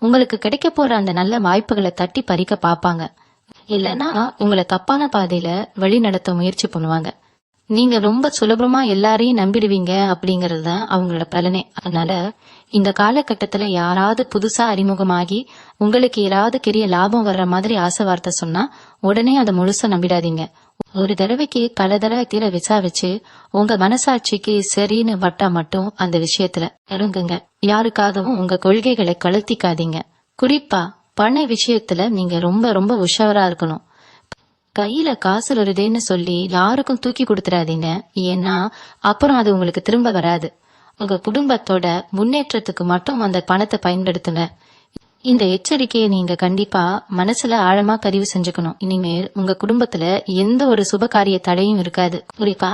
உங்களுக்கு கிடைக்க போற அந்த நல்ல வாய்ப்புகளை தட்டி பறிக்க பாப்பாங்க. இல்லைன்னா உங்களை தப்பான பாதையில வழி நடத்த முயற்சி பண்ணுவாங்க. நீங்க ரொம்ப சுலபமா எல்லாரையும் நம்பிடுவீங்க அப்படிங்கறது தான் அவங்களோட பலனே. அதனால இந்த காலகட்டத்துல யாராவது புதுசா அறிமுகமாகி உங்களுக்கு ஏதாவது பெரிய லாபம் வர்ற மாதிரி ஆசை வார்த்தை சொன்னா உடனே அதை முழுசா நம்பிடாதீங்க. ஒரு தடவைக்கு பல தடவை தீர விசாரிச்சு உங்க மனசாட்சிக்கு சரின்னு வட்டா மட்டும் அந்த விஷயத்துல இறங்குங்க. யாருக்காகவும் உங்க கொள்கைகளை கழுத்திக்காதீங்க. குறிப்பா பண விஷயத்துல நீங்க ரொம்ப ரொம்ப உஷாரா இருக்கணும். கையில காசு வருதேன்னு சொல்லி யாருக்கும் தூக்கி கொடுத்துடாதீங்க. ஏன்னா அப்புறம் அது உங்களுக்கு திரும்ப வராது. உங்க குடும்பத்தோட முன்னேற்றத்துக்கு மட்டும் அந்த பணத்தை பயன்படுத்துங்க. இந்த எச்சரிக்கையை நீங்க கண்டிப்பா மனசுல ஆழமா பதிவு செஞ்சுக்கணும். இனிமேல் உங்க குடும்பத்துல எந்த ஒரு சுப காரிய தடையும் இருக்காது. குறிப்பா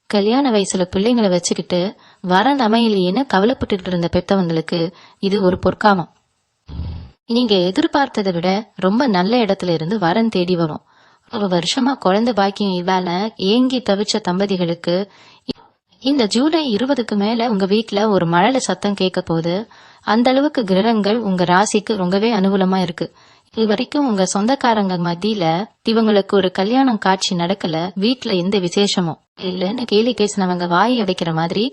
கல்யாண வயசுல பிள்ளைங்களை வச்சுக்கிட்டு வரன் அமையலையேன்னு கவலைப்பட்டுட்டு இருந்த பெத்தவங்களுக்கு இது ஒரு பொற்காலம். நீங்க எதிர்பார்த்ததை விட ரொம்ப நல்ல இடத்துல இருந்து வரன் தேடி வரும். ஒரு வருஷமா குழந்தை பாக்கியம் இல்லாம ஏங்கி தவிச்ச தம்பதிகளுக்கு இந்த ஜூலை 20க்கு மேல உங்க வீட்டுல ஒரு மழலை சத்தம் கேட்க போது. அந்த அளவுக்கு கிரகங்கள் உங்க ராசிக்கு ரொம்பவே அனுகூலமா இருக்கு. இது வரைக்கும் உங்க சொந்தக்காரங்க மத்தியில இவங்களுக்கு ஒரு கல்யாணம் காட்சி நடக்கல, வீட்டுல எந்த விசேஷமும் இல்லன்னு கேலி பேசினவங்க வாய் அடைக்கிற மாதிரி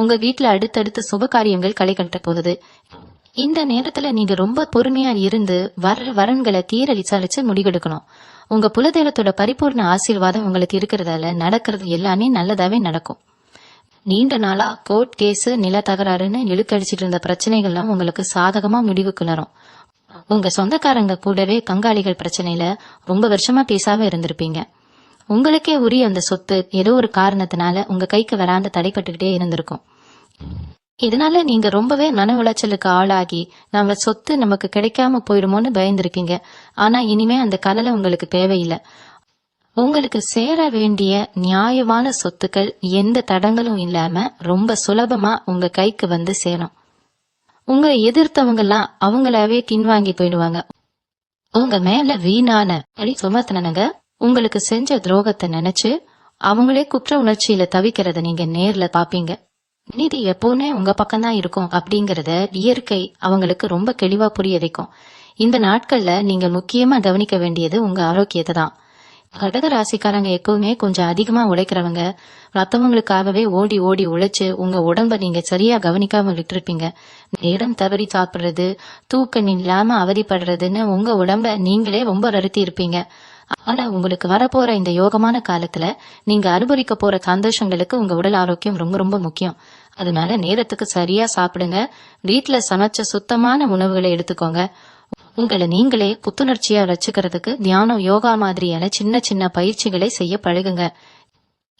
உங்க வீட்டுல அடுத்தடுத்து சுப காரியங்கள் களை கட்ட போகுது. இந்த நேரத்துல நீங்க ரொம்ப பொறுமையா இருந்து வர்ற வரன்களை தீர விசாரிச்சு முடிவெடுக்கணும். உங்க குலதெய்வத்தோட பரிபூர்ண ஆசீர்வாதம் உங்களுக்கு இருக்கிறதால நடக்கிறது எல்லாமே நல்லதாவே நடக்கும். நீண்ட நாளா கோர்ட் கேஸ், நில தகராறுன்னு இழுக்கடிச்சிட்டு இருந்த பிரச்சனைகள்லாம் உங்களுக்கு சாதகமா முடிவுக்கு வரும். உங்க சொந்தக்காரங்க கூடவே கங்காளிகள் பிரச்சனையில ரொம்ப வருஷமா பேசாம இருந்திருப்பீங்க. உங்களுக்கே உரிய அந்த சொத்து ஏதோ ஒரு காரணத்தினால உங்க கைக்கு வராம தடைப்பட்டுக்கிட்டே இருந்திருக்கும். இதனால நீங்க ரொம்பவே மன உளைச்சலுக்கு ஆளாகி நம்ம சொத்து நமக்கு கிடைக்காம போயிடுமோன்னு பயந்துருக்கீங்க. ஆனா இனிமே அந்த கவலை உங்களுக்கு தேவையில்லை. உங்களுக்கு சேர வேண்டிய நியாயமான சொத்துக்கள் எந்த தடங்களும் இல்லாம ரொம்ப சுலபமா உங்க கைக்கு வந்து சேரும். உங்களை எதிர்த்தவங்க எல்லாம் அவங்களாவே பின்வாங்கி போயிடுவாங்க. உங்க மேல வீணான அடி சுமத்தினங்க உங்களுக்கு செஞ்ச துரோகத்தை நினைச்சு அவங்களே குற்ற உணர்ச்சியில தவிக்கிறத நீங்க நேர்ல பாப்பீங்க. நீதி எப்பவுமே உங்க பக்கம்தான் இருக்கும் அப்படிங்கறத இயற்கை அவங்களுக்கு ரொம்ப தெளிவா புரிய வைக்கும். இந்த நாட்கள்ல நீங்க முக்கியமா கவனிக்க வேண்டியது உங்க ஆரோக்கியத்தை தான். கடக ராசிக்காரங்க எப்பவுமே கொஞ்சம் அதிகமா உழைக்கிறவங்க. மத்தவங்களுக்காகவே ஓடி ஓடி உழைச்சு உங்க உடம்ப நீங்க சரியா கவனிக்காம விட்டுருப்பீங்க. நேரம் தவறி சாப்பிடுறது, தூக்கம் இல்லாம அவதிப்படுறதுன்னு உங்க உடம்ப நீங்களே ரொம்ப வருத்தி இருப்பீங்க. ஆனா உங்களுக்கு வரப்போற இந்த யோகமான காலத்துல நீங்க அனுபவிக்க போற சந்தோஷங்களுக்கு உங்க உடல் ஆரோக்கியம் ரொம்ப ரொம்ப முக்கியம். அதனால நேரத்துக்கு சரியா சாப்பிடுங்க. வீட்டுல சமைச்ச சுத்தமான உணவுகளை எடுத்துக்கோங்க. உங்களை நீங்களே புத்துணர்ச்சியா வச்சுக்கிறதுக்கு தியானம், யோகா மாதிரியான சின்ன சின்ன பயிற்சிகளை செய்ய பழகுங்க.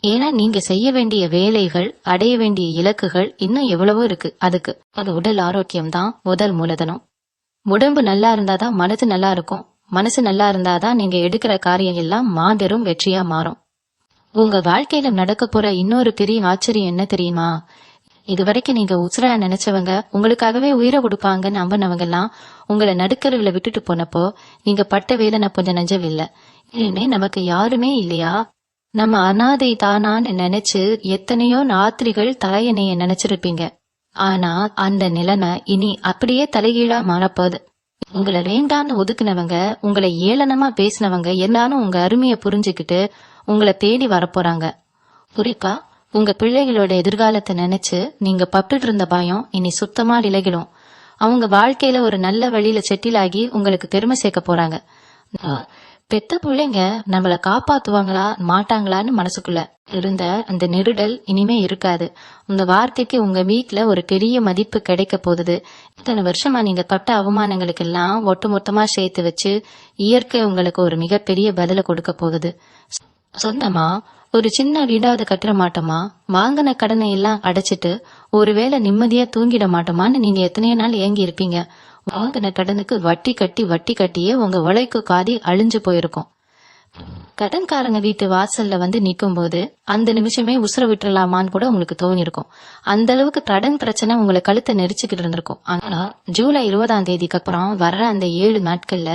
ஏன்னா நீங்க செய்ய வேண்டிய வேலைகள், அடைய வேண்டிய இலக்குகள் இன்னும் எவ்வளவோ இருக்கு. அதுக்கு அது உடல் ஆரோக்கியம் தான் முதல் மூலதனம். உடம்பு நல்லா இருந்தாதான் மனசு நல்லா இருக்கும். மனசு நல்லா இருந்தாதான் நீங்க எடுக்கிற காரியம் எல்லாம் மாபெரும் வெற்றியா மாறும். உங்க வாழ்க்கையில நடக்க போற இன்னொரு பெரிய ஆச்சரியம் என்ன தெரியுமா? இதுவரைக்கும் நீங்க உசுரா நினைச்சவங்க, உங்களுக்காகவே உயிரை கொடுப்பாங்கன்னு நம்பினவங்க எல்லாம் உங்களை நடுக்கருவில விட்டுட்டு போனப்போ நீங்க பட்ட வேதனை கொஞ்சம் நெஞ்சம் இல்ல. இனிமே நமக்கு யாருமே இல்லையா, நம்ம அனாதை தானான்னு நினைச்சு எத்தனையோ ராத்திரிகள் தலையணைய நினைச்சிருப்பீங்க. ஆனா அந்த நிலைமை இனி அப்படியே தலைகீழா மாறப்போகுது. உங்களை வேண்டான்னு ஒதுக்குனவங்க, உங்களை ஏளனமா பேசினவங்க எல்லாரும் உங்க அருமைய புரிஞ்சுக்கிட்டு உங்களை தேடி வரப்போறாங்க. குறிப்பா உங்க பிள்ளைகளோட எதிர்காலத்தை நினைச்சு நீங்க பட்டுட்டு இருந்த பயம் இனி சுத்தமா விலகிடும். அவங்க வாழ்க்கையில ஒரு நல்ல வழியில செட்டில் ஆகி உங்களுக்கு பெருமை சேர்க்க போறாங்க. பெத்த பிள்ளைங்க நம்மளை காப்பாத்துவாங்களா மாட்டாங்களான்னு மனசுக்குள்ள இருந்த அந்த நெருடல் இனிமே இருக்காது. உங்க வார்த்தைக்கு உங்க வீட்டுல ஒரு பெரிய மதிப்பு கிடைக்க போகுது. இத்தனை வருஷமா நீங்க பட்ட அவமானங்களுக்கு எல்லாம் ஒட்டுமொத்தமா சேர்த்து வச்சு இயற்கை உங்களுக்கு ஒரு மிகப்பெரிய பதில கொடுக்க போகுது. சொந்தமா ஒரு சின்ன வீடாவது கட்டிட மாட்டோமா, வாங்கின கடனை எல்லாம் அடைச்சிட்டு ஒருவேளை நிம்மதியா தூங்கிட மாட்டோமான்னு நீங்க எத்தனையோ நாள் ஏங்கி இருப்பீங்க. வாங்கின கடனுக்கு வட்டி கட்டியே உங்க உழைக்கு காதி அழிஞ்சு போயிருக்கும். கடன்காரங்க வீட்டு வாசல்ல வந்து நிக்கும் போது அந்த நிமிஷமே உசுர விட்டுலாமான்னு கூட உங்களுக்கு தோணி இருக்கும். அந்த அளவுக்கு கடன் பிரச்சனை உங்களை கழுத்தை நெரிச்சுக்கிட்டு இருந்திருக்கும். ஆனா ஜூலை 20ஆம் தேதிக்கு அப்புறம் வர்ற அந்த 7 நாட்கள்ல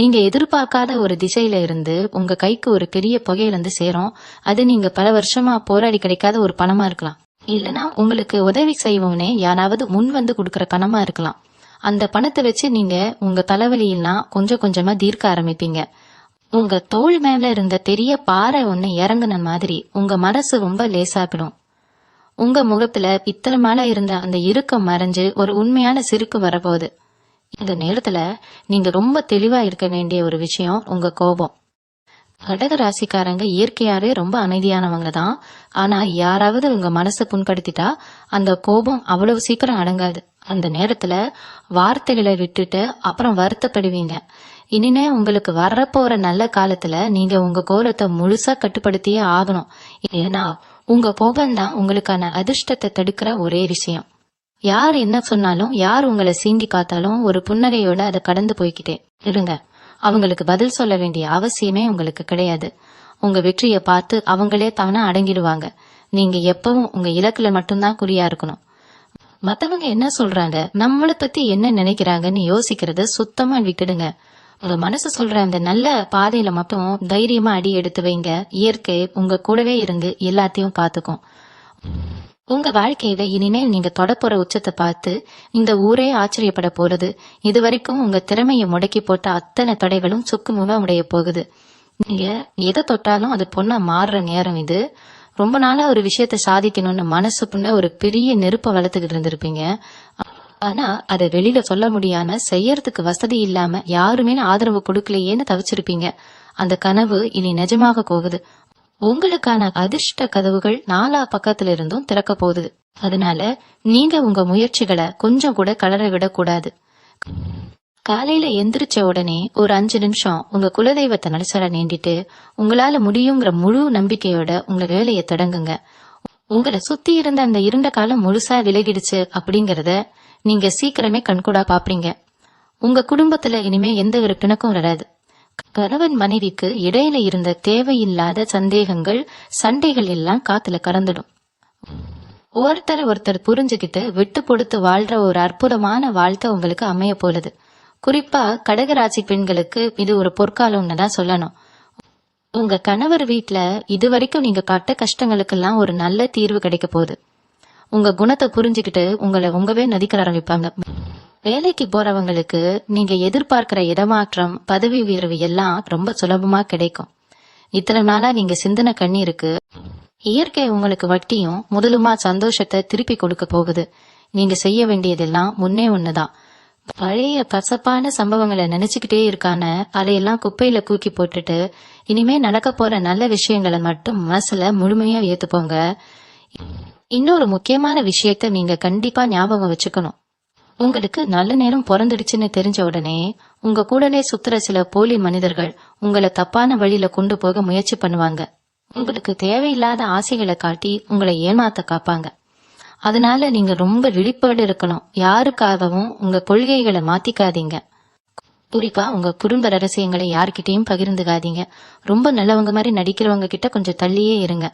நீங்க எதிர்பார்க்காத ஒரு திசையில இருந்து உங்க கைக்கு ஒரு பெரிய புகையில இருந்து சேரும். அது நீங்க பல வருஷமா போராடி கிடைக்காத ஒரு பணமா இருக்கலாம். இல்லைன்னா உங்களுக்கு உதவி செய்வோம்னே யாராவது முன் வந்து கொடுக்கற பணமா இருக்கலாம். அந்த பணத்தை வச்சு நீங்க உங்க தலைவலியெல்லாம் கொஞ்சம் கொஞ்சமா தீர்க்க ஆரம்பிப்பீங்க. உங்க தோள் மேல இருந்த பெரிய பாறை ஒண்ணு இறங்குன மாதிரி உங்க மனசு ரொம்ப லேசாப்பிடும். உங்க முகத்துல இத்தனை மேல இருந்த அந்த இறுக்கம் மறைஞ்சு ஒரு உண்மையான சிரிப்பு வரப்போகுது. இந்த நேரத்துல நீங்க ரொம்ப தெளிவா இருக்க வேண்டிய ஒரு விஷயம் உங்க கோபம். கடக ராசிக்காரங்க இயற்கையாவே ரொம்ப அமைதியானவங்க தான். ஆனா யாராவது உங்க மனசை புண்படுத்திட்டா அந்த கோபம் அவ்வளவு சீக்கிரம் அடங்காது. அந்த நேரத்துல வார்த்தைகளை விட்டுட்டு அப்புறம் வருத்தப்படுவீங்க. இனிமே உங்களுக்கு வரப்போற நல்ல காலத்துல நீங்க உங்க கோலத்தை முழுசா கட்டுப்படுத்தியே ஆகணும். ஏன்னா உங்க கோபம்தான் உங்களுக்கான அதிர்ஷ்டத்தை தடுக்கிற ஒரே விஷயம். யார் என்ன சொன்னாலும், யார் உங்களை சீண்டி காத்தாலும் ஒரு புன்னகையோட அதை கடந்து போய்கிட்டே இருங்க. அவங்களுக்கு பதில் சொல்ல வேண்டிய அவசியமே உங்களுக்கு கிடையாது. உங்க வெற்றியை பார்த்து அவங்களே தானா அடங்கிடுவாங்க. நீங்க எப்பவும் உங்க இலக்குல மட்டும்தான் குறியா இருக்கணும். மத்தவங்க என்ன சொல்றாங்க, நம்மளை பத்தி என்ன நினைக்கிறாங்கன்னு யோசிக்கிறத சுத்தமா விட்டுடுங்க. உங்க மனசு சொல்ற அந்த நல்ல பாதையில மட்டும் தைரியமா அடி எடுத்து வைங்க. இயற்கை உங்க கூடவே இருந்து எல்லாத்தையும் பாத்துக்கும். உங்க வாழ்க்கையில இனிமேல் நீங்க தொடப்போற உச்சத்தை பார்த்து இந்த ஊரே ஆச்சரியப்பட போறது. இது வரைக்கும் உங்க திறமையை முடக்கி போட்ட அத்தனை தடைகளும் சுக்குமுகமா உடைய போகுது. நீங்க எதை தொட்டாலும் அது பொண்ணா மாறுற நேரம் இது. ரொம்ப நாளா ஒரு விஷயத்த சாதிக்கணும்னு மனசுக்குள்ள ஒரு பெரிய நெருப்ப வளர்த்துக்கிட்டு இருந்திருப்பீங்க. ஆனா அதை வெளியில சொல்ல முடியாம, செய்யறதுக்கு வசதி இல்லாம, யாருமே ஆதரவு கொடுக்கலையேன்னு தவிச்சிருப்பீங்க. அந்த கனவு இனி நிஜமாக போகுது. உங்களுக்கான அதிர்ஷ்ட கதவுகள் 4 பக்கத்துல இருந்தும் திறக்க போகுது. அதனால நீங்க உங்க முயற்சிகளை கொஞ்சம் கூட கலர விடக்கூடாது. காலையில எந்திரிச்ச உடனே ஒரு 5 நிமிஷம் உங்க குலதெய்வத்தை நடிசர நீண்டிட்டு உங்களால முடியுங்கிற முழு நம்பிக்கையோட உங்க வேலையை தொடங்குங்க. உங்களை சுத்தி இருந்த அந்த இருண்ட காலம் முழுசா விலகிடுச்சு அப்படிங்கறத நீங்க சீக்கிரமே கண்கூடா பாப்பீங்க. உங்க குடும்பத்துல இனிமே எந்த ஒரு பிணக்கும் வராது. கணவன் மனைவிக்கு இடையில இருந்த தேவையில்லாத சந்தேகங்கள், சண்டைகள் எல்லாம் காத்துல கறந்துடும். ஒருத்தர் புரிஞ்சுக்கிட்டு விட்டு கொடுத்து வாழ்ற ஒரு அற்புதமான வாழ்க்கை உங்களுக்கு அமைய போகுது. குறிப்பா கடகராசி பெண்களுக்கு இது ஒரு பொற்காலம்னு தான் சொல்லணும். உங்க கணவர் வீட்டுல இதுவரைக்கும் நீங்க பட்ட கஷ்டங்களுக்கெல்லாம் ஒரு நல்ல தீர்வு கிடைக்க போகுது. உங்க குணத்தை புரிஞ்சுக்கிட்டு உங்களை உங்கவே நதிக்க ஆரம்பிப்பாங்க. வேலைக்கு போறவங்களுக்கு நீங்க எதிர்பார்க்கிற இடமாற்றம், பதவி உயர்வு எல்லாம் ரொம்ப சுலபமா கிடைக்கும். இத்தனை நாளா நீங்க சிந்தனை கண்ணீருக்கு இயற்கை உங்களுக்கு வட்டியும் முதலுமா சந்தோஷத்தை திருப்பி கொடுக்க போகுது. நீங்க செய்ய வேண்டியதெல்லாம் முன்னே ஒண்ணுதான். பழைய கசப்பான சம்பவங்களை நினைச்சுக்கிட்டே இருக்கான அதையெல்லாம் குப்பையில தூக்கி போட்டுட்டு இனிமே நடக்க போற நல்ல விஷயங்களை மட்டும் மனசுல முழுமையா ஏத்துப்போங்க. இன்னொரு முக்கியமான விஷயத்த நீங்க கண்டிப்பா ஞாபகம் வச்சுக்கணும். உங்களுக்கு நல்ல நேரம் பிறந்துடுச்சுன்னு தெரிஞ்ச உடனே உங்க கூடவே சுத்துற சில போலி மனிதர்கள் உங்களை தப்பான வழியில கொண்டு போக முயற்சி பண்ணுவாங்க. உங்களுக்கு தேவையில்லாத ஆசைகளை காட்டி உங்களை ஏமாத்த காப்பாங்க. அதனால நீங்க ரொம்ப விழிப்போடு இருக்கணும். யாருக்காகவும் உங்க கொள்கைகளை மாத்திக்காதீங்க. குறிப்பா உங்க குடும்ப ரகசியங்களை யாருக்கிட்டையும் பகிர்ந்துக்காதீங்க. ரொம்ப நல்லவங்க மாதிரி நடிக்கிறவங்க கிட்ட கொஞ்சம் தள்ளியே இருங்க.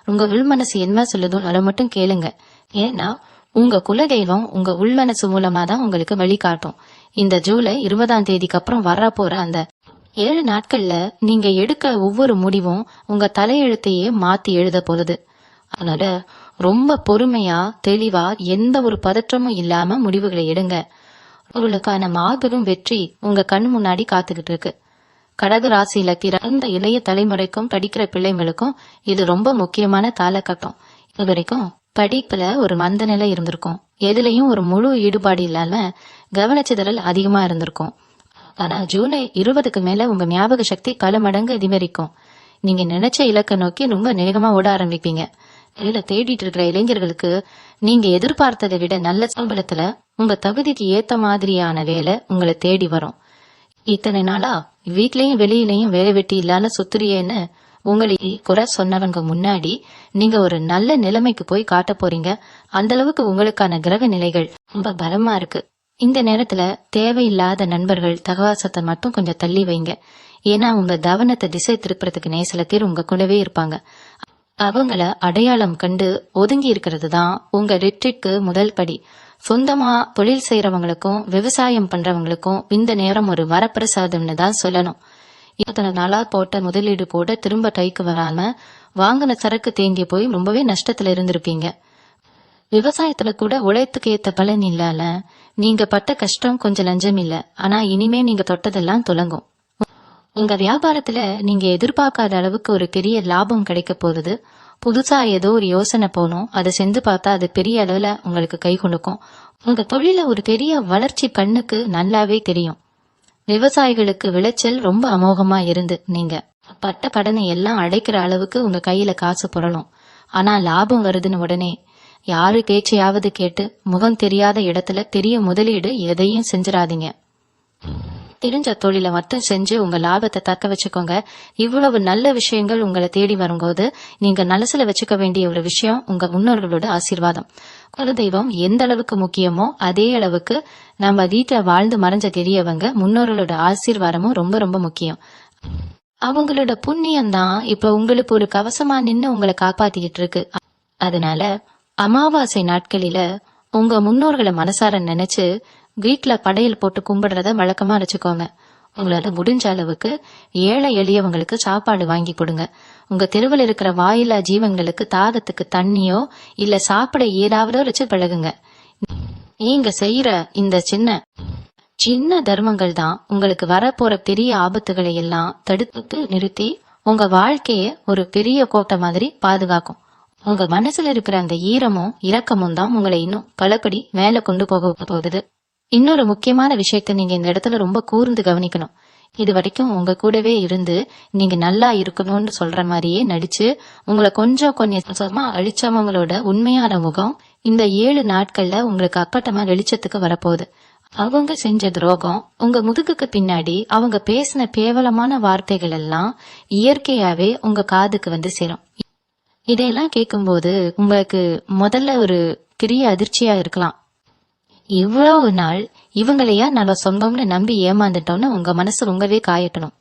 உங்க உள்மனசு என்ன சொல்லுதோ அதை மட்டும் கேளுங்க. ஏன்னா உங்க குலதெய்வம் உங்க உள்மனசு மூலமா தான் உங்களுக்கு வழிகாட்டும். இந்த ஜூலை 20ஆம் தேதிக்கு அப்புறம் வர போற அந்த 7 நாட்கள்ல நீங்க எடுக்க ஒவ்வொரு முடிவும் உங்க தலையெழுத்தையே மாத்தி எழுத போகுது. அதனால ரொம்ப பொறுமையா, தெளிவா, எந்த ஒரு பதற்றமும் இல்லாம முடிவுகளை எடுங்க. உங்களுக்கான மாபெரும் வெற்றி உங்க கண் முன்னாடி காத்துக்கிட்டு இருக்கு. கடக ராசியில பிறந்த இளைய தலைமுறைக்கும் படிக்கிற பிள்ளைங்களுக்கும் இது ரொம்ப முக்கியமான காலகட்டம். இது வரைக்கும் படிப்புல ஒரு மந்த நிலை இருந்திருக்கும். எதுலயும் ஒரு முழு ஈடுபாடு இல்லாம கவனச்சிதறல் அதிகமா இருந்திருக்கும். ஆனா ஜூலை 20க்கு மேல உங்க ஞாபக சக்தி பல மடங்கு அதிகரிக்கும். நீங்க நினைச்ச இலக்கை நோக்கி ரொம்ப வேகமா ஓட ஆரம்பிப்பீங்க. வேலை தேடிட்டு இருக்கிற இளைஞர்களுக்கு நீங்க எதிர்பார்த்ததை விட நல்ல சம்பளத்துல உங்க தகுதிக்கு ஏத்த மாதிரியான வேலை உங்களை தேடி வரும். இத்தனை நாளா வீட்லயும் வெளியிலயும் வேலை வெட்டி இல்லாத சுத்துறியேன்னு உங்களை குறை சொன்னவங்க முன்னாடி நீங்க ஒரு நல்ல நிலைமைக்கு போய் காட்ட போறீங்க. அந்த அளவுக்கு உங்களுக்கான கிரக நிலைகள் ரொம்ப பலமா இருக்கு. இந்த நேரத்துல தேவையில்லாத நண்பர்கள் தகவாசத்தை மட்டும் கொஞ்சம் தள்ளி வைங்க. ஏன்னா உங்க கவனத்தை திசை திருப்புறதுக்கு சில பேர் உங்க கூடவே இருப்பாங்க. அவங்கள அடையாளம் கண்டு ஒதுங்கி இருக்கிறது தான் உங்க வெற்றிக்கு முதல் படி. சொந்தமா தொழில் செய்யறவங்களுக்கும் விவசாயம் பண்றவங்களுக்கும் இந்த நேரம் ஒரு வரப்பிரசாதம்னு தான் சொல்லணும். இத்தனை நாளா போட்ட முதலீடு போட திரும்ப கைக்கு வராம வாங்கின சரக்கு தேங்கி போய் ரொம்பவே நஷ்டத்துல இருந்திருப்பீங்க. விவசாயத்துல கூட உழைத்துக்கு ஏத்த பலன் இல்லால நீங்க பட்ட கஷ்டம் கொஞ்சம் லஞ்சம் இல்ல. ஆனா இனிமே நீங்க தொட்டதெல்லாம் துலங்கும். உங்க வியாபாரத்துல நீங்க எதிர்பார்க்காத அளவுக்கு ஒரு பெரிய லாபம் கிடைக்க போகுது. புதுசா ஏதோ ஒரு யோசனை போனோம், அதை செஞ்சு பார்த்தா அது பெரிய அளவுல உங்களுக்கு கை கொடுக்கும். உங்க தொழில ஒரு பெரிய வளர்ச்சி கண்ணுக்கு நல்லாவே தெரியும். விவசாயிகளுக்கு விளைச்சல் ரொம்ப அமோகமா இருந்து நீங்க பட்ட கடனை எல்லாம் அடைக்கிற அளவுக்கு உங்க கையில காசு புரளும். ஆனா லாபம் வருதுன்னு உடனே யாரு பேச்சையாவது கேட்டு முகம் தெரியாத இடத்துல பெரிய முதலீடு எதையும் செஞ்சிடாதீங்க. தெரிஞ்ச தொழிலை மட்டும் செஞ்சு உங்க லாபத்தை தக்க வச்சுக்கோங்க. இவ்வளவு நல்ல விஷயங்கள் உங்களை தேடி வரும்போது நீங்க மனசுல வச்சுக்க வேண்டிய ஒரு விஷயம் உங்க முன்னோர்களோட ஆசீர்வாதம். குலதெய்வம் எந்த அளவுக்கு முக்கியமோ அதே அளவுக்கு நம்ம வீட்டுல வாழ்ந்து மறைஞ்ச தெரியவங்க முன்னோர்களோட ஆசீர்வாதமும் ரொம்ப ரொம்ப முக்கியம். அவங்களோட புண்ணியம் தான் இப்ப உங்களுக்கு ஒரு கவசமா நின்னு உங்களை காப்பாத்திக்கிட்டு இருக்கு. அதனால அமாவாசை நாட்களில உங்க முன்னோர்களை மனசார நினைச்சு வீட்டுல படையல் போட்டு கும்பிடுறத வழக்கமா வச்சுக்கோங்க. உங்களால முடிஞ்ச அளவுக்கு ஏழை எளியவங்களுக்கு சாப்பாடு வாங்கி கொடுங்க. உங்க தெருவில் இருக்கிற வாயிலா ஜீவங்களுக்கு தாகத்துக்கு தண்ணியோ இல்ல சாப்பிட ஏதாவதோ வச்சு பழகுங்க. நீங்க செய்யற இந்த சின்ன சின்ன தர்மங்கள் தான் உங்களுக்கு வரப்போற பெரிய ஆபத்துகளை எல்லாம் தடுத்து நிறுத்தி உங்க வாழ்க்கைய ஒரு பெரிய கோட்டை மாதிரி பாதுகாக்கும். உங்க மனசுல இருக்கிற அந்த ஈரமும் இரக்கமும் தான் உங்களை இன்னும் பலபடி மேல கொண்டு போக போகுது. இன்னொரு முக்கியமான விஷயத்த நீங்க இந்த இடத்துல ரொம்ப கூர்ந்து கவனிக்கணும். இது வரைக்கும் உங்க கூடவே இருந்து நீங்க நல்லா இருக்கணும்னு சொல்ற மாதிரியே நடிச்சு உங்களை கொஞ்சம் கொஞ்சமா அழிச்சவங்களோட உண்மையான முகம் இந்த 7 நாட்கள்ல உங்களுக்கு அப்பட்டமா வெளிச்சத்துக்கு வரப்போகுது. அவங்க செஞ்ச துரோகம் உங்க முதுகுக்கு பின்னாடி அவங்க பேசின கேவலமான வார்த்தைகள் எல்லாம் இயற்கையாவே உங்க காதுக்கு வந்து சேரும். இதையெல்லாம் கேட்கும்போது உங்களுக்கு முதல்ல ஒரு பெரிய அதிர்ச்சியா இருக்கலாம். இவ்வளவு நாள் இவங்களையா நம்ம சொந்தம்னு நம்பி ஏமாந்துட்டோம்னு உங்க மனசு ரொம்பவே காயட்டணும்.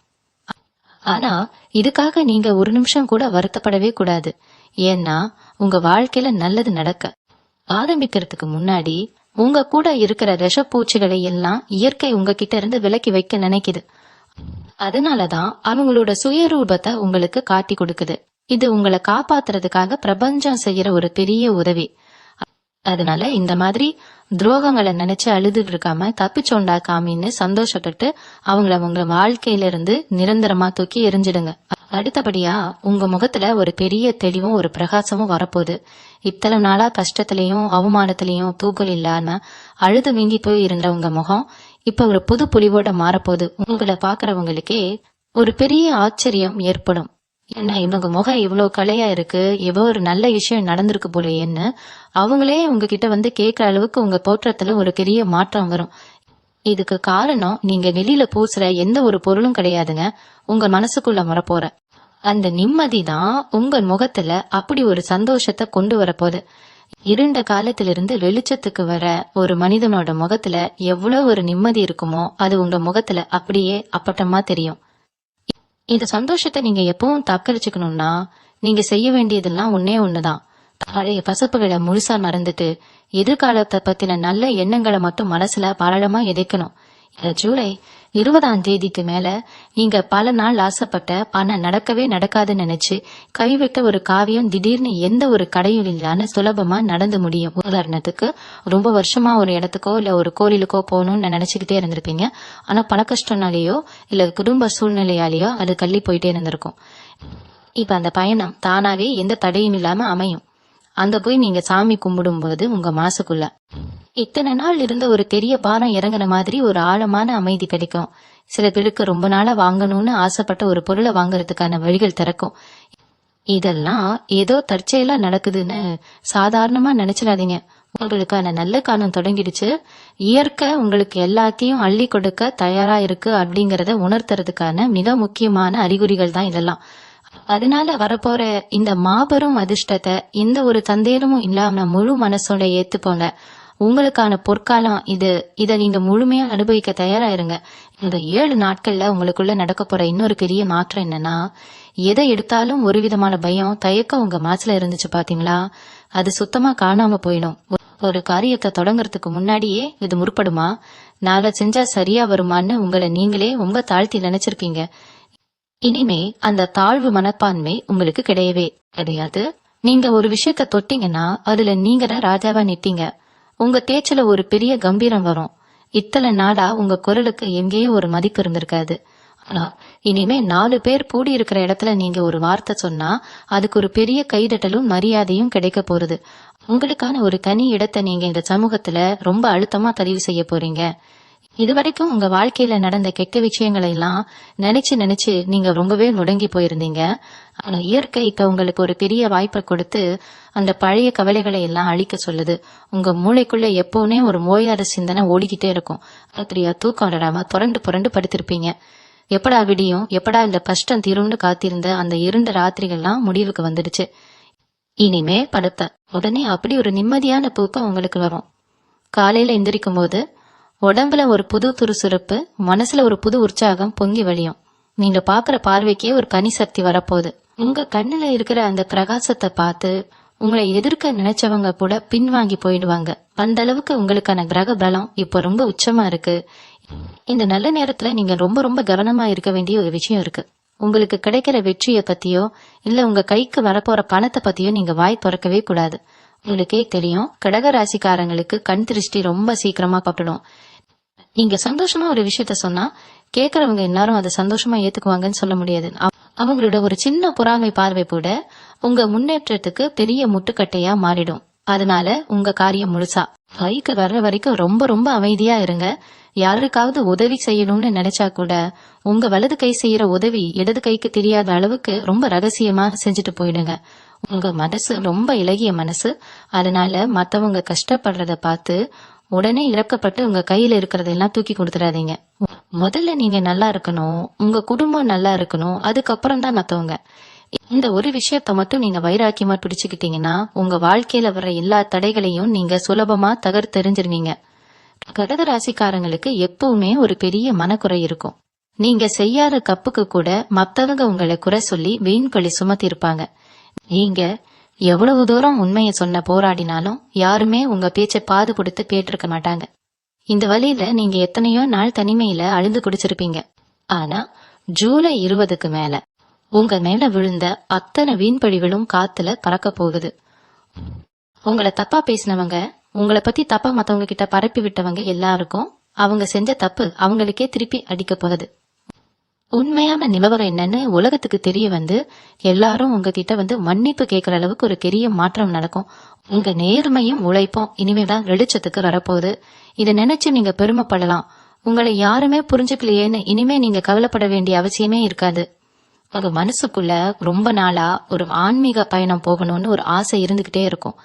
ஆனா இதுக்காக நீங்க ஒரு நிமிஷம் கூட வருத்தப்படவே கூடாது. ஏன்னா உங்க வாழ்க்கையில நல்லது நடக்க ஆரம்பிக்கிறதுக்கு முன்னாடி உங்க கூட இருக்கிற விஷப்பூச்சிகளை எல்லாம் இயற்கை உங்ககிட்ட இருந்து விலக்கி வைக்க நினைக்குது. அதனாலதான் அவங்களோட சுயரூபத்தை உங்களுக்கு காட்டி கொடுக்குது. இது உங்களை காப்பாத்துறதுக்காக பிரபஞ்சம் செய்யற ஒரு பெரிய உதவி. அதனால இந்த மாதிரி துரோகங்களை நினைச்சு அழுதுட்டு இருக்காம தப்பிச்சோண்டா காமின்னு சந்தோஷப்பட்டு அவங்கள உங்க வாழ்க்கையில இருந்து நிரந்தரமா தூக்கி எரிஞ்சிடுங்க. அடுத்தபடியா உங்க முகத்துல ஒரு பெரிய தெளிவும் ஒரு பிரகாசமும் வரப்போகுது. இத்தனை நாளா கஷ்டத்திலையும் அவமானத்திலையும் தூக்கல் இல்லாம அழுது வீங்கி போய் இருந்த உங்க முகம் இப்ப ஒரு புது புலிவோட மாறப்போகுது. உங்களை பாக்குறவங்களுக்கே ஒரு பெரிய ஆச்சரியம் ஏற்படும். ஏன்னா இவங்க முகம் இவ்வளவு கலையா இருக்கு, எவ்வளவு ஒரு நல்ல விஷயம் நடந்திருக்கு போலேன்னு அவங்களே உங்ககிட்ட வந்து கேட்கிற அளவுக்கு உங்க தோற்றத்துல ஒரு பெரிய மாற்றம் வரும். இதுக்கு காரணம் நீங்க வெளியில பூசுற எந்த ஒரு பொருளும் கிடையாதுங்க, உங்க மனசுக்குள்ள வரப்போற அந்த நிம்மதி தான் உங்க முகத்துல அப்படி ஒரு சந்தோஷத்தை கொண்டு வரப்போகுது. இருண்ட காலத்திலிருந்து வெளிச்சத்துக்கு வர ஒரு மனிதனோட முகத்துல எவ்வளவு ஒரு நிம்மதி இருக்குமோ அது உங்க முகத்துல அப்படியே அப்பட்டமா தெரியும். இந்த சந்தோஷத்தை நீங்க எப்பவும் தக்கரிச்சுக்கணும்னா நீங்க செய்ய வேண்டியதெல்லாம் ஒன்னே ஒண்ணுதான். பழைய பசப்புகளை முழுசா மறந்துட்டு எதிர்காலத்தை பத்தின நல்ல எண்ணங்களை மட்டும் மனசுல பாராளமா எதைக்கணும். ஜூலை 20 மேல நீங்க பல நாள் ஆசைப்பட்ட ஆனா நடக்கவே நடக்காதுன்னு நினைச்சு கைவிட்ட ஒரு காவியம் திடீர்னு எந்த ஒரு கடையும் இல்லாம சுலபமா நடந்து முடியும். உதாரணத்துக்கு ரொம்ப வருஷமா ஒரு இடத்துக்கோ இல்ல ஒரு கோயிலுக்கோ போகணும்னு நினைச்சுக்கிட்டே இருந்திருப்பீங்க. ஆனா பண கஷ்டம்னாலேயோ இல்ல குடும்ப சூழ்நிலையாலேயோ அது கள்ளி போயிட்டே இருந்திருக்கும். இப்ப அந்த பயணம் தானாவே எந்த தடையும் இல்லாம அமையும். அந்த போய் நீங்க சாமி கும்பிடும் போது உங்க மாசுக்குள்ள இத்தனை நாள் இருந்த ஒரு பெரிய பாரம் இறங்கின மாதிரி ஒரு ஆழமான அமைதி கிடைக்கும். சில பேருக்கு ரொம்ப நாளா வாங்கணும்னு ஆசைப்பட்ட ஒரு பொருளை வாங்குறதுக்கான வழிகள் திறக்கும். இதெல்லாம் ஏதோ தற்செயலா நடக்குதுன்னு சாதாரணமா நினைச்சிடாதீங்க. உங்களுக்கான நல்ல காலம் தொடங்கிடுச்சு. இயற்கை உங்களுக்கு எல்லாத்தையும் அள்ளி கொடுக்க தயாரா இருக்கு அப்படிங்கறத உணர்த்துறதுக்கான மிக முக்கியமான அறிகுறிகள் தான் இதெல்லாம். அதனால வரப்போற இந்த மாபெரும் அதிர்ஷ்டத்தை எந்த ஒரு சந்தேகமும் இல்லாம முழு மனசோட ஏத்துப்போங்க. உங்களுக்கான பொற்காலம் இத நீங்க முழுமையா அனுபவிக்க தயாரா இருங்க. இந்த 7 நாட்கள்ல உங்களுக்குள்ள நடக்க போற இன்னொரு பெரிய மாற்றம் என்னன்னா, எதை எடுத்தாலும் ஒரு விதமான பயம் தயக்கம் உங்க மனசுல இருந்துச்சு பாத்தீங்களா, அது சுத்தமா காணாம போயிடும். ஒரு காரியத்தை தொடங்குறதுக்கு முன்னாடியே இது முற்படுமா, நாளை செஞ்சா சரியா வருமான்னு உங்களை நீங்களே ரொம்ப தாழ்த்தி நினைச்சிருக்கீங்க. இனிமே அந்த தாழ்வு மனப்பான்மை உங்களுக்கு கிடையவே கிடையாது. நீங்க ஒரு விஷயத்த தொட்டீங்கன்னா அதுல நீங்க தான் ராஜாவா நிப்பீங்க. உங்க பேச்சுல ஒரு பெரிய கம்பீரம் வரும். இத்தனை நாடா உங்க குரலுக்கு எங்கேயோ ஒரு மதிப்பு இருந்திருக்காது. ஆனா இனிமே 4 பேர் கூடி இருக்கிற இடத்துல நீங்க ஒரு வார்த்தை சொன்னா அதுக்கு ஒரு பெரிய கைதட்டலும் மரியாதையும் கிடைக்க போறது. உங்களுக்கான ஒரு தனி இடத்தை நீங்க இந்த சமூகத்துல ரொம்ப அழுத்தமா பதிவு செய்ய போறீங்க. இதுவரைக்கும் உங்க வாழ்க்கையில நடந்த கெட்ட விஷயங்களை எல்லாம் நினைச்சு நீங்க ரொம்பவே முடங்கி போயிருந்தீங்க. ஆனா இயற்கை இப்ப உங்களுக்கு ஒரு பெரிய வாய்ப்பை கொடுத்து அந்த பழைய கவலைகளை எல்லாம் அழிக்க சொல்லுது. உங்க மூளைக்குள்ள எப்பவுமே ஒரு ஓயாத சிந்தனை ஓடிக்கிட்டே இருக்கும். அப்படியா தூக்கம் விடாம புரண்டு படுத்திருப்பீங்க. எப்படா விடியும், எப்படா இந்த கஷ்டம் தீரும்னு காத்திருந்த அந்த இருண்ட ராத்திரிகள்லாம் முடிவுக்கு வந்துடுச்சு. இனிமே படுத்த உடனே அப்படி ஒரு நிம்மதியான தூக்கம் உங்களுக்கு வரும். காலையில எந்திரிக்கும் போது உடம்புல ஒரு புது துருசுறுப்பு, மனசுல ஒரு புது உற்சாகம் பொங்கி வழியும். நீங்க பாக்குற பார்வைக்கே ஒரு கனி சக்தி வரப்போகுது. உங்க கண்ணுல இருக்கிற அந்த பிரகாசத்தை பார்த்து உங்களை எதிர்க்க நினைச்சவங்க கூட பின்வாங்கி போயிடுவாங்க. அந்த அளவுக்கு உங்களுக்கான கிரக பலம் இப்ப ரொம்ப உச்சமா இருக்கு. இந்த நல்ல நேரத்துல நீங்க ரொம்ப ரொம்ப கவனமா இருக்க வேண்டிய ஒரு விஷயம் இருக்கு. உங்களுக்கு கிடைக்கிற வெற்றியை பத்தியோ இல்ல உங்க கைக்கு வரப்போற பணத்தை பத்தியோ நீங்க வாய் திறக்கவே கூடாது. உங்களுக்கே தெரியும், கடக ராசிக்காரங்களுக்கு கண் திருஷ்டி ரொம்ப சீக்கிரமா பட்டுடும். நீங்க சந்தோஷமா ஒரு விஷயத்த சொன்னா கேக்குறவங்க எல்லாரும் அதை சந்தோஷமா ஏத்துக்குவாங்கன்னு சொல்ல முடியாது. அவங்களோட ஒரு சின்ன பொறாமை பார்வை கூட உங்க முன்னேற்றத்துக்கு பெரிய முட்டுக்கட்டையா மாறிடும். அதனால உங்க காரியம் முழுசா கைக்கு வர்ற வரைக்கும் ரொம்ப ரொம்ப அமைதியா இருங்க. யாருக்காவது உதவி செய்யணும்னு நினைச்சா கூட உங்க வலது கை செய்யற உதவி இடது கைக்கு தெரியாத அளவுக்கு ரொம்ப ரகசியமா செஞ்சுட்டு போயிடுங்க. உங்க மனசு ரொம்ப இலகிய மனசு. அதனால மத்தவங்க கஷ்டப்படுறத பார்த்து உடனே இறக்கப்பட்டு உங்க கையில இருக்கிறதெல்லாம் தூக்கி கொடுத்துடாதீங்க. முதல்ல நீங்க நல்லா இருக்கணும், உங்க குடும்பம் நல்லா இருக்கணும், அதுக்கப்புறம் தான் மத்தவங்க. இந்த ஒரு விஷயத்த மட்டும் நீங்க வைராக்கியமா பிடிச்சுக்கிட்டீங்கன்னா உங்க வாழ்க்கையில வர்ற எல்லா தடைகளையும் நீங்க சுலபமா தகர்த்தெறிஞ்சிருவீங்க. கடக ராசிக்காரங்களுக்கு எப்பவுமே ஒரு பெரிய மனக்குறை இருக்கும். நீங்க செய்யாத தப்புக்கு கூட மத்தவங்க உங்களை குறை சொல்லி வீண் பழி சுமத்தி இருப்பாங்க. நீங்க எவ்வளவு தூரம் உண்மையை சொன்ன போராடினாலும் யாருமே உங்க பேச்சை பாது கொடுத்து கேட்டிருக்க மாட்டாங்க. இந்த வழியில நீங்க எத்தனையோ நாள் தனிமையில அழுது குடிச்சிருப்பீங்க. ஆனா ஜூலை 20க்கு மேல உங்க மேல விழுந்த அத்தனை வீண்பழிகளும் காத்துல பறக்க போகுது. உங்களை தப்பா பேசினவங்க, உங்களை பத்தி தப்பா மத்தவங்க கிட்ட பரப்பி விட்டவங்க எல்லாருக்கும் அவங்க செஞ்ச தப்பு அவங்களுக்கே திருப்பி அடிக்க போகுது. உண்மையான நிலவரம் என்னன்னு உலகத்துக்கு தெரிய வந்து எல்லாரும் உங்ககிட்ட வந்து மன்னிப்பு கேட்கற அளவுக்கு ஒரு பெரிய மாற்றம் நடக்கும். உங்க நேர்மையும் உழைப்பும் இனிமேதான் வெளிச்சத்துக்கு வரப்போகுது. இதை நினைச்சு நீங்க பெருமைப்படலாம். உங்களை யாருமே புரிஞ்சுக்கலையேன்னு இனிமே நீங்க கவலைப்பட வேண்டிய அவசியமே இருக்காது. உங்க மனசுக்குள்ள ரொம்ப நாளா ஒரு ஆன்மீக பயணம் போகணும்னு ஒரு ஆசை இருந்துகிட்டே இருக்கும்.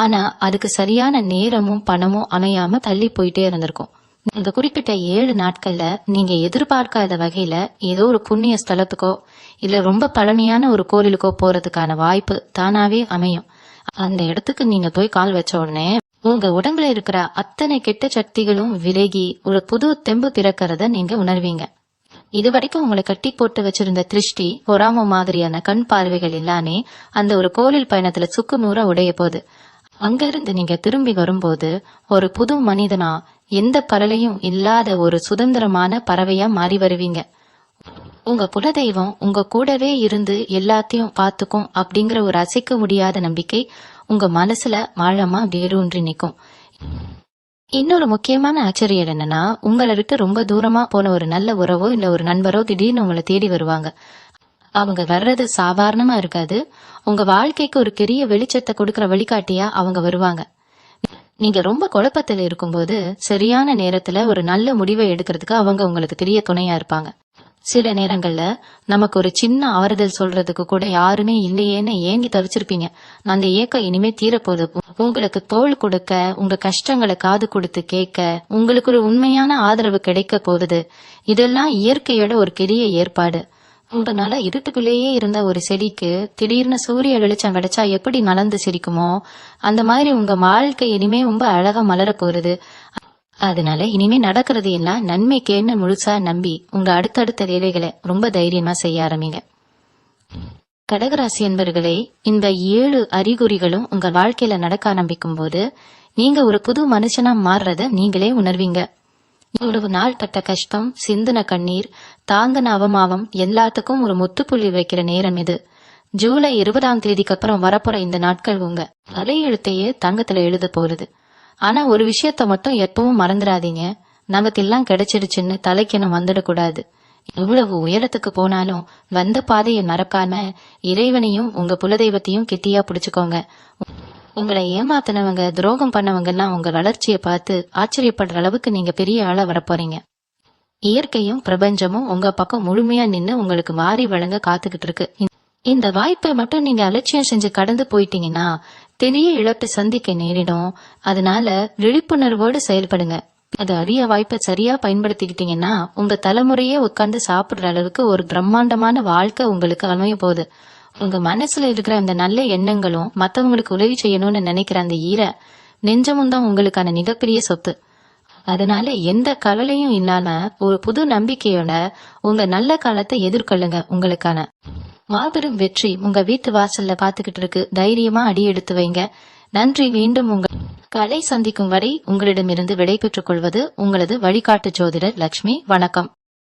ஆனா அதுக்கு சரியான நேரமும் பணமும் அமையாம தள்ளி போயிட்டே இருந்திருக்கும். இந்த குறிப்பிட்ட 7 நாட்கள்ல நீங்க எதிர்பார்க்காத வகையில ஏதோ ஒரு புண்ணிய ஸ்தலத்துக்கோ இல்ல ரொம்ப பழமையான ஒரு கோயிலுக்கோ போறதுக்கான வாய்ப்பு தானாவே அமையும். அந்த இடத்துக்கு நீங்க போய் கால் வச்ச உடனே உங்க உடம்புல இருக்கிற அத்தனை கெட்ட சக்திகளும் விலகி ஒரு புது தெம்பு பிறக்கிறத நீங்க உணர்வீங்க. இதுவரைக்கும் உங்களை கட்டி போட்டு வச்சிருந்த திருஷ்டி, பொறாம மாதிரியான கண் பார்வைகள் எல்லாமே அந்த ஒரு கோவில் பயணத்துல சுக்குநூறா உடைய போகுது. அங்க இருந்து நீங்க திரும்பி வரும்போது ஒரு புது மனிதனா, எந்த பரலையும் இல்லாத ஒரு சுதந்திரமான பறவையா மாறி வருவீங்க. உங்க குலதெய்வம் உங்க கூடவே இருந்து எல்லாத்தையும் பார்த்துக்கும் அப்படிங்கிற ஒரு அசைக்க முடியாத நம்பிக்கை உங்க மனசுல ஆழமா வேரூன்றி நிற்கும். இன்னொரு முக்கியமான ஆச்சரியம் என்னன்னா, உங்களை விட்டு ரொம்ப தூரமா போன ஒரு நல்ல உறவோ இல்ல ஒரு நண்பரோ திடீர்னு உங்களை தேடி வருவாங்க. அவங்க வர்றது சாதாரணமா இருக்காது. உங்க வாழ்க்கைக்கு ஒரு பெரிய வெளிச்சத்தை கொடுக்கற வழிகாட்டியா அவங்க வருவாங்க. நீங்க ரொம்ப குழப்பத்துல இருக்கும்போது சரியான நேரத்துல ஒரு நல்ல முடிவை எடுக்கிறதுக்கு அவங்க உங்களுக்கு பெரிய துணையா இருப்பாங்க. சில நேரங்கள்ல நமக்கு ஒரு சின்ன ஆறுதல் சொல்றதுக்கு கூட யாருமே இல்லையேன்னு ஏங்கி தவிச்சிருப்பீங்க. அந்த ஏக்கம் இனிமே தீரப்போகுது. உங்களுக்கு தோள் கொடுக்க, உங்க கஷ்டங்களை காது கொடுத்து கேட்க உங்களுக்கு ஒரு உண்மையான ஆதரவு கிடைக்க போகுது. இதெல்லாம் இயற்கையோட ஒரு பெரிய ஏற்பாடு. உங்களால இருட்டுக்குள்ளேயே இருந்த ஒரு செடிக்கு திடீர்னு சூரிய வெளிச்சம் கிடைச்சா எப்படி மலர்ந்து சிரிக்குமோ அந்த மாதிரி உங்க வாழ்க்கை இனிமே ரொம்ப அழகா மலர போகுது. அதனால இனிமே நடக்கிறது எல்லாம் நன்மைக்கேன்னு முழுசா நம்பி உங்க அடுத்தடுத்த வேலைகளை ரொம்ப தைரியமா செய்ய ஆரம்பிங்க. கடகராசி என்பர்களே, இந்த 7 அறிகுறிகளும் உங்க வாழ்க்கையில நடக்க ஆரம்பிக்கும் போது நீங்க ஒரு புது மனுஷனா மாறுறத நீங்களே உணர்வீங்க. இவ்வளவு நாள் பட்ட கஷ்டம், சிந்தின கண்ணீர், தாங்கின அவமானம் எல்லாத்துக்கும் ஒரு முத்துப்புள்ளி வைக்கிற நேரம் இது. ஜூலை 20ஆம் தேதிக்கு அப்புறம் வரப்போற இந்த நாட்கள் உங்க தலையெழுத்தையே தங்கத்துல எழுத போறது. ஆனா ஒரு விஷயத்த மட்டும் எப்பவும் மறந்துடாதீங்க, நமக்கு எல்லாம் கிடைச்சிடுச்சுன்னு தலைக்கணும் வந்துடக்கூடாது. எவ்வளவு உயரத்துக்கு போனாலும் வந்த பாதையை மறக்காம இறைவனையும் உங்க குலதெய்வத்தையும் கெட்டியா பிடிச்சுக்கோங்க. உங்களை ஏமாத்தினவங்க, துரோகம் பண்ணவங்க எல்லாம் உங்க வளர்ச்சியை பார்த்து ஆச்சரியப்படுற அளவுக்கு நீங்க பெரிய ஆளா வரப்போறீங்க. இயற்கையும் பிரபஞ்சமும் உங்க பக்கம் முழுமையா நின்னு உங்களுக்கு மாறி வழங்க காத்துக்கிட்டு இருக்கு. இந்த வாய்ப்பை மட்டும் நீங்க அலட்சியம் செஞ்சு கடந்து போயிட்டீங்கன்னா பெரிய இழப்பை சந்திக்க நேரிடும். அதனால விழிப்புணர்வோடு செயல்படுங்க. அது அரிய வாய்ப்பை சரியா பயன்படுத்திக்கிட்டீங்கன்னா உங்க தலைமுறையே உட்கார்ந்து சாப்பிடுற அளவுக்கு ஒரு பிரம்மாண்டமான வாழ்க்கை உங்களுக்கு அமைய போகுது. உங்க மனசுல இருக்கிற அந்த நல்ல எண்ணங்களும் மத்தவங்களுக்கு உதவி செய்யணும்னு நினைக்கிற அந்த நெஞ்சமும் தான் உங்களுக்கான மிகப்பெரிய சொத்து. அதனால எந்த கவலையும் இல்லாம ஒரு புது நம்பிக்கையோட உங்க நல்ல காலத்தை எதிர்கொள்ளுங்க. உங்களுக்கான மாபெரும் வெற்றி உங்க வீட்டு வாசல்ல காத்துக்கிட்டு இருக்கு. தைரியமா அடி எடுத்து வைங்க. நன்றி. மீண்டும் உங்களை சந்திக்கும் வரை உங்களிடமிருந்து விடை பெற்றுக் கொள்வது உங்களது வழிகாட்டு ஜோதிடர் லட்சுமி. வணக்கம்.